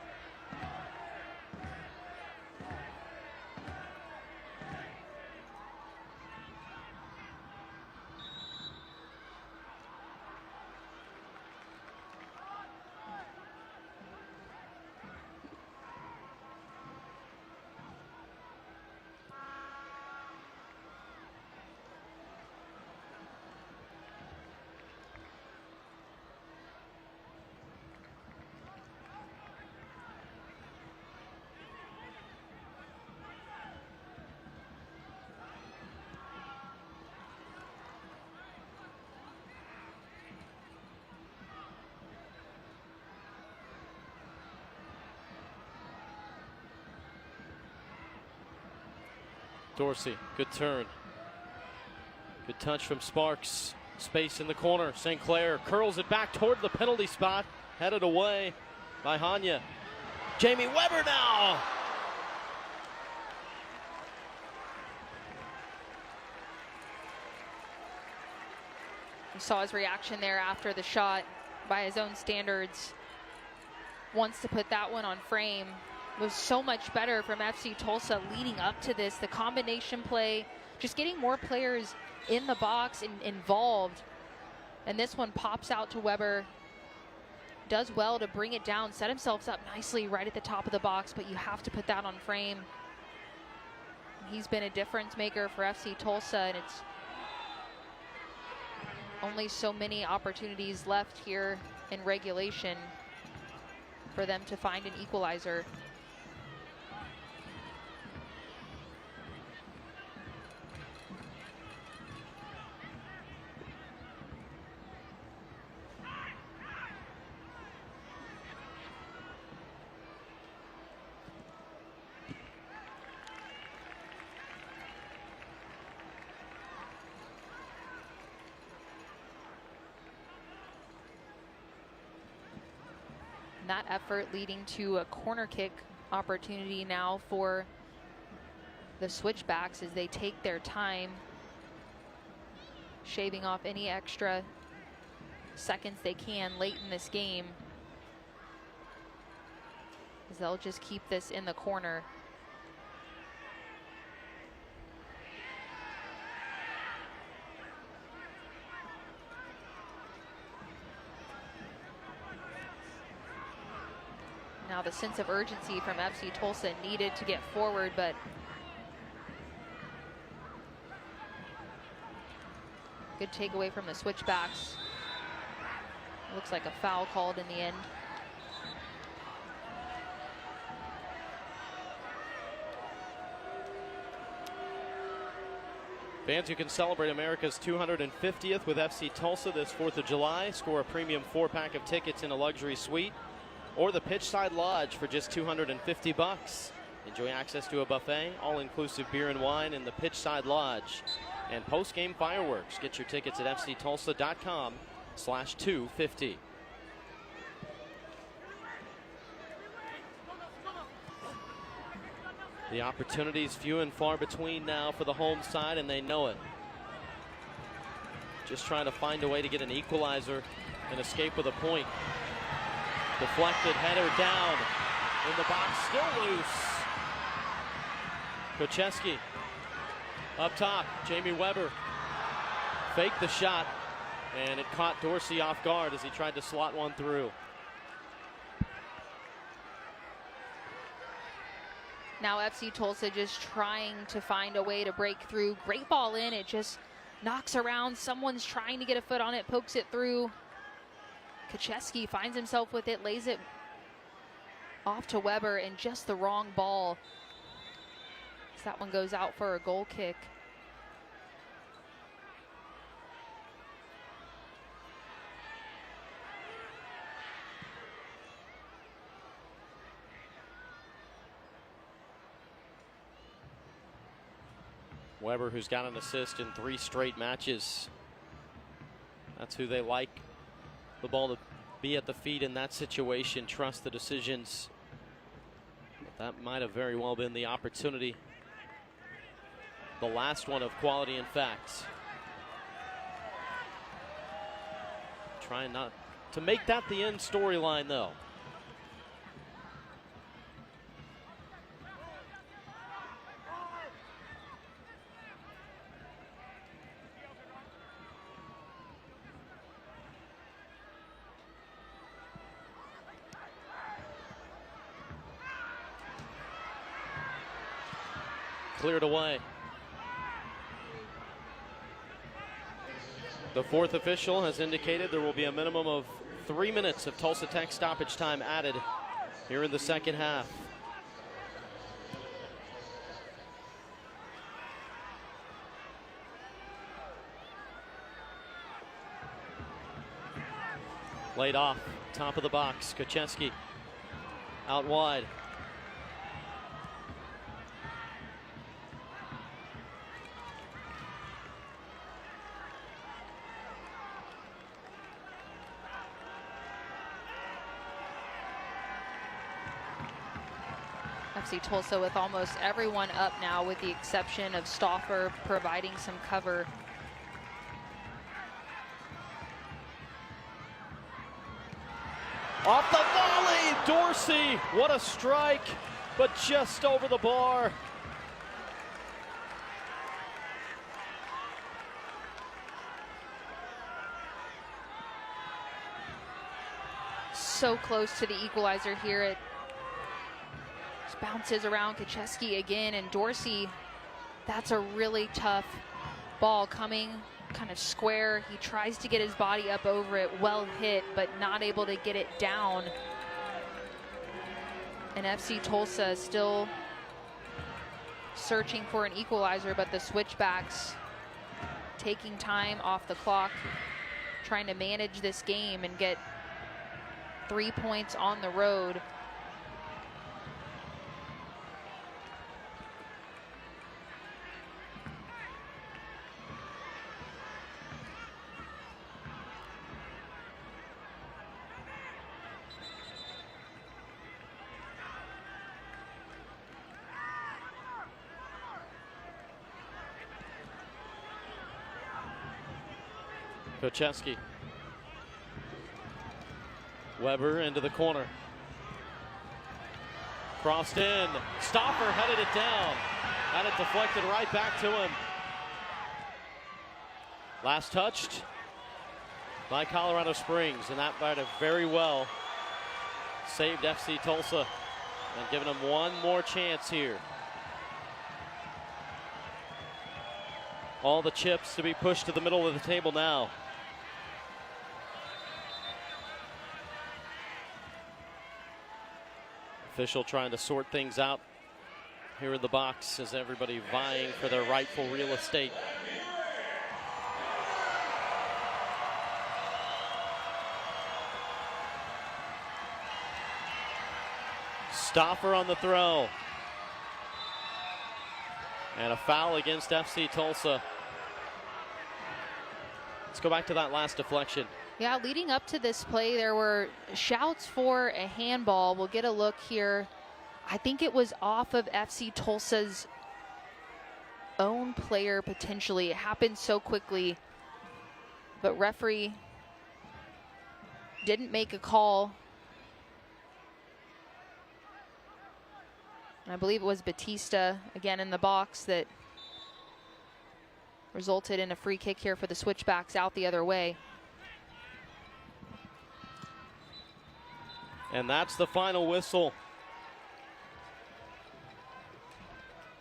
Dorsey, good turn. Good touch from Sparks. Space in the corner. St. Clair curls it back toward the penalty spot. Headed away by Hanya. Jamie Weber now. You saw his reaction there after the shot. By his own standards, wants to put that one on frame. It was so much better from FC Tulsa leading up to this. The combination play, just getting more players in the box and involved. And this one pops out to Weber. Does well to bring it down, set himself up nicely right at the top of the box, but you have to put that on frame. He's been a difference maker for FC Tulsa, and it's only so many opportunities left here in regulation for them to find an equalizer. That effort leading to a corner kick opportunity now for the Switchbacks as they take their time, shaving off any extra seconds they can late in this game. as they'll just keep this in the corner. Now the sense of urgency from FC Tulsa needed to get forward, but good takeaway from the Switchbacks. Looks like a foul called in the end. Fans, you can celebrate America's 250th with FC Tulsa this 4th of July. Score a premium 4-pack of tickets in a luxury suite or the Pitchside Lodge for just $250. Enjoy access to a buffet, all-inclusive beer and wine in the Pitchside Lodge, and post-game fireworks. Get your tickets at fctulsa.com/250. The opportunities few and far between now for the home side, and they know it. Just trying to find a way to get an equalizer and escape with a point. Deflected header down in the box, still loose. Kocheski up top, Jamie Weber faked the shot, and it caught Dorsey off guard as he tried to slot one through. Now FC Tulsa just trying to find a way to break through. Great ball in, it just knocks around. Someone's trying to get a foot on it, pokes it through. Kocheski finds himself with it, lays it off to Weber, and just the wrong ball. That one goes out for a goal kick. Weber, who's got an assist in 3 straight matches. That's who they like the ball to be at the feet in that situation. Trust the decisions. But that might have very well been the opportunity. The last one of quality and facts. Trying not to make that the end storyline, though. Cleared away. The 4th official has indicated there will be a minimum of 3 minutes of Tulsa Tech stoppage time added here in the second half. Laid off, top of the box, Kocheski out wide. FC Tulsa with almost everyone up now, with the exception of Stauffer providing some cover. Off the volley, Dorsey, what a strike, but just over the bar. So close to the equalizer here. It just bounces around Kocheski again, and Dorsey, that's a really tough ball coming kind of square. He tries to get his body up over it, well hit, but not able to get it down. And FC Tulsa still searching for an equalizer, but the Switchbacks taking time off the clock, trying to manage this game and get 3 points on the road. Kocheski. Weber into the corner. Crossed in. Stoffer headed it down. Had it deflected right back to him. Last touched by Colorado Springs, and that might have very well saved FC Tulsa and given them one more chance here. All the chips to be pushed to the middle of the table now. Official trying to sort things out here in the box as everybody vying for their rightful real estate. Stoffer on the throw. And a foul against FC Tulsa. Let's go back to that last deflection. Yeah, leading up to this play, there were shouts for a handball. We'll get a look here. I think it was off of FC Tulsa's own player, potentially. It happened so quickly, but referee didn't make a call. And I believe it was Batista, again in the box, that resulted in a free kick here for the Switchbacks out the other way. And that's the final whistle.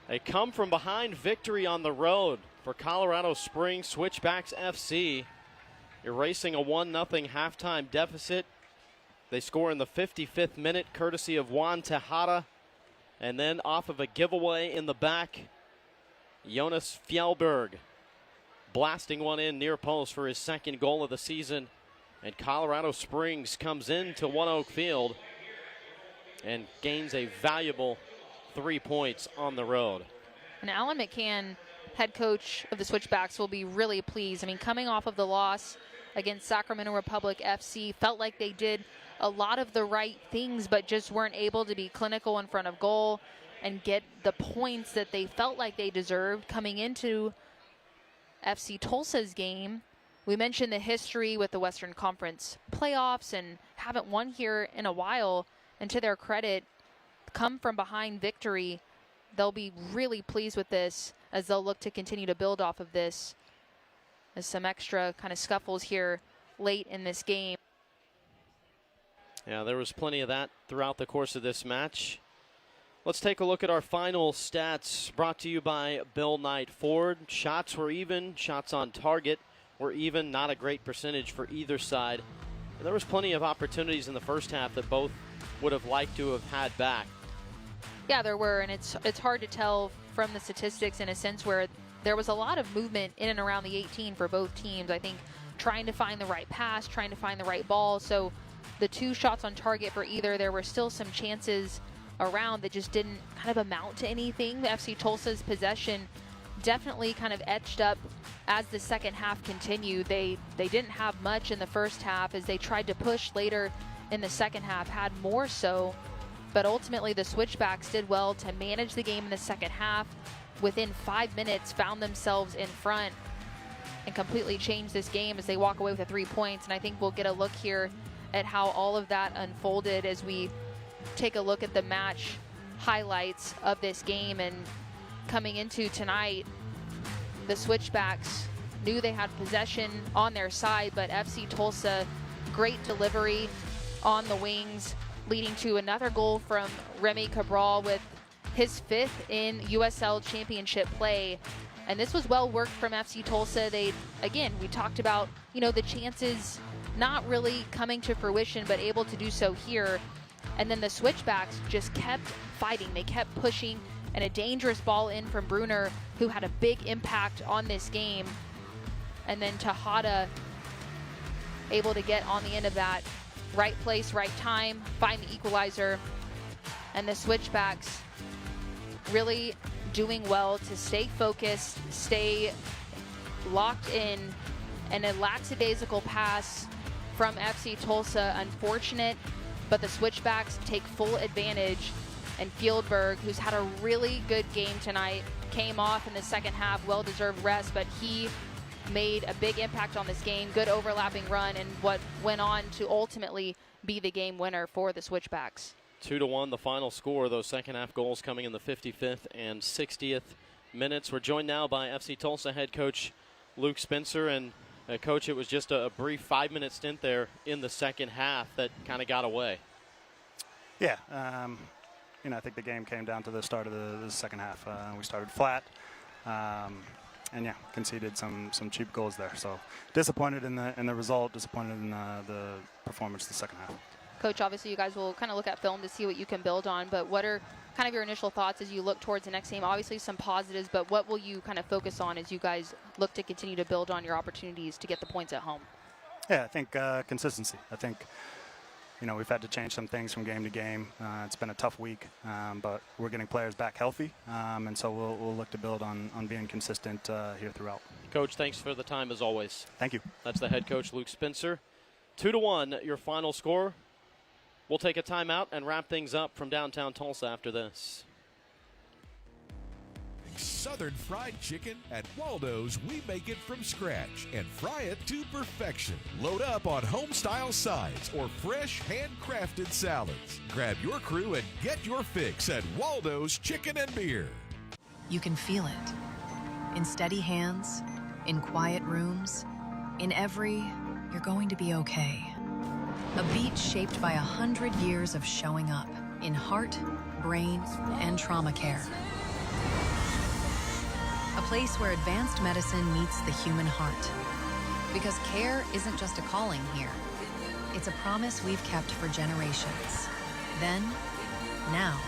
A come from behind victory on the road for Colorado Springs Switchbacks FC, erasing a 1-0 halftime deficit. They score in the 55th minute courtesy of Juan Tejada, and then off of a giveaway in the back, Jonas Fjellberg blasting one in near post for his second goal of the season. And Colorado Springs comes into One Oak Field and gains a valuable 3 points on the road. And Alan McCann, head coach of the Switchbacks, will be really pleased. I mean, coming off of the loss against Sacramento Republic FC, felt like they did a lot of the right things, but just weren't able to be clinical in front of goal and get the points that they felt like they deserved coming into FC Tulsa's game. We mentioned the history with the Western Conference playoffs and haven't won here in a while. And to their credit, come from behind victory. They'll be really pleased with this as they'll look to continue to build off of this. There's some extra kind of scuffles here late in this game. Yeah, there was plenty of that throughout the course of this match. Let's take a look at our final stats brought to you by Bill Knight Ford. Shots were even, shots on target were even, not a great percentage for either side. And there was plenty of opportunities in the first half that both would have liked to have had back. Yeah, there were, and it's hard to tell from the statistics in a sense where there was a lot of movement in and around the 18 for both teams. I think trying to find the right pass, trying to find the right ball. So the 2 shots on target for either, there were still some chances around that just didn't kind of amount to anything. The FC Tulsa's possession definitely kind of etched up as the second half continued. They didn't have much in the first half as they tried to push later in the second half, had more so, but ultimately the Switchbacks did well to manage the game in the second half. Within 5 minutes found themselves in front and completely changed this game as they walk away with the 3 points. And I think we'll get a look here at how all of that unfolded as we take a look at the match highlights of this game. And coming into tonight, the Switchbacks knew they had possession on their side, but FC Tulsa, great delivery on the wings, leading to another goal from Remy Cabral with his 5th in USL Championship play. And this was well worked from FC Tulsa. We talked about, the chances not really coming to fruition, but able to do so here. And then the Switchbacks just kept fighting. They kept pushing, and a dangerous ball in from Brunner, who had a big impact on this game. And then Tejada able to get on the end of that. Right place, right time, find the equalizer. And the Switchbacks really doing well to stay focused, stay locked in, and a lackadaisical pass from FC Tulsa. Unfortunate, but the Switchbacks take full advantage. And Fieldberg, who's had a really good game tonight, came off in the second half, well-deserved rest, but he made a big impact on this game. Good overlapping run, and what went on to ultimately be the game winner for the Switchbacks. 2-1 the final score. Those second half goals coming in the 55th and 60th minutes. We're joined now by FC Tulsa head coach Luke Spencer. And Coach, it was just a brief 5-minute stint there in the second half that kind of got away. Yeah, I think the game came down to the start of the second half. We started flat, and yeah, conceded some cheap goals there. So disappointed in the result, disappointed in the performance the second half. Coach, obviously you guys will kind of look at film to see what you can build on, but what are kind of your initial thoughts as you look towards the next game? Obviously some positives, but what will you kind of focus on as you guys look to continue to build on your opportunities to get the points at home? Yeah, I think consistency. I think, we've had to change some things from game to game. It's been a tough week, but we're getting players back healthy, and so we'll look to build on being consistent here throughout. Coach, thanks for the time as always. Thank you. That's the head coach, Luke Spencer. 2-1, your final score. We'll take a timeout and wrap things up from downtown Tulsa after this. Southern fried chicken at Waldo's. We make it from scratch and fry it to perfection. Load up on home-style sides or fresh, handcrafted salads. Grab your crew and get your fix at Waldo's Chicken and Beer. You can feel it. In steady hands, in quiet rooms, in every "you're going to be okay." A beat shaped by 100 years of showing up in heart, brain, and trauma care. A place where advanced medicine meets the human heart. Because care isn't just a calling here. It's a promise we've kept for generations. Then, now,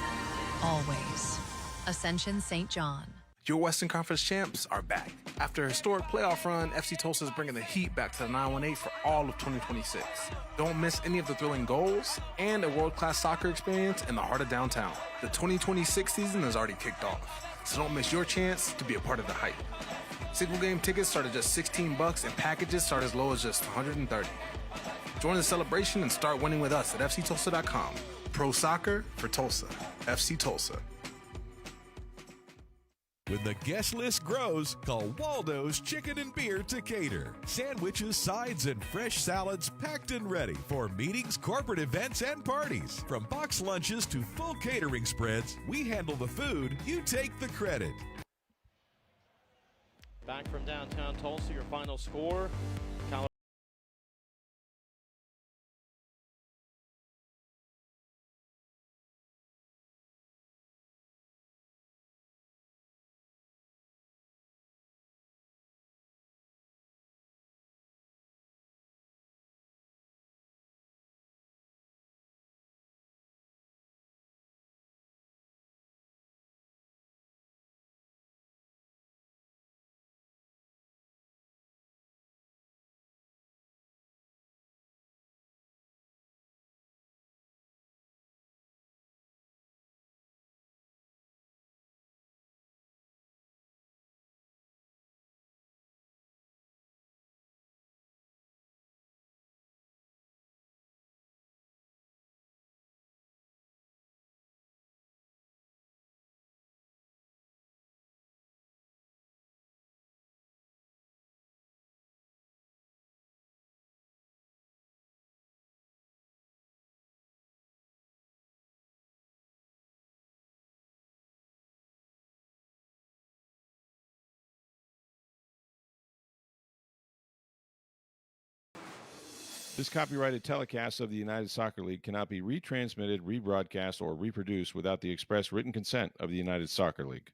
always. Ascension St. John. Your Western Conference champs are back. After a historic playoff run, FC Tulsa is bringing the heat back to the 918 for all of 2026. Don't miss any of the thrilling goals and a world-class soccer experience in the heart of downtown. The 2026 season has already kicked off, so don't miss your chance to be a part of the hype. Single game tickets start at just $16 and packages start as low as just $130. Join the celebration and start winning with us at FCTulsa.com. Pro soccer for Tulsa. FC Tulsa. When the guest list grows, call Waldo's Chicken and Beer to cater. Sandwiches, sides, and fresh salads packed and ready for meetings, corporate events, and parties. From box lunches to full catering spreads, we handle the food, you take the credit. Back from downtown Tulsa, your final score. This copyrighted telecast of the United Soccer League cannot be retransmitted, rebroadcast, or reproduced without the express written consent of the United Soccer League.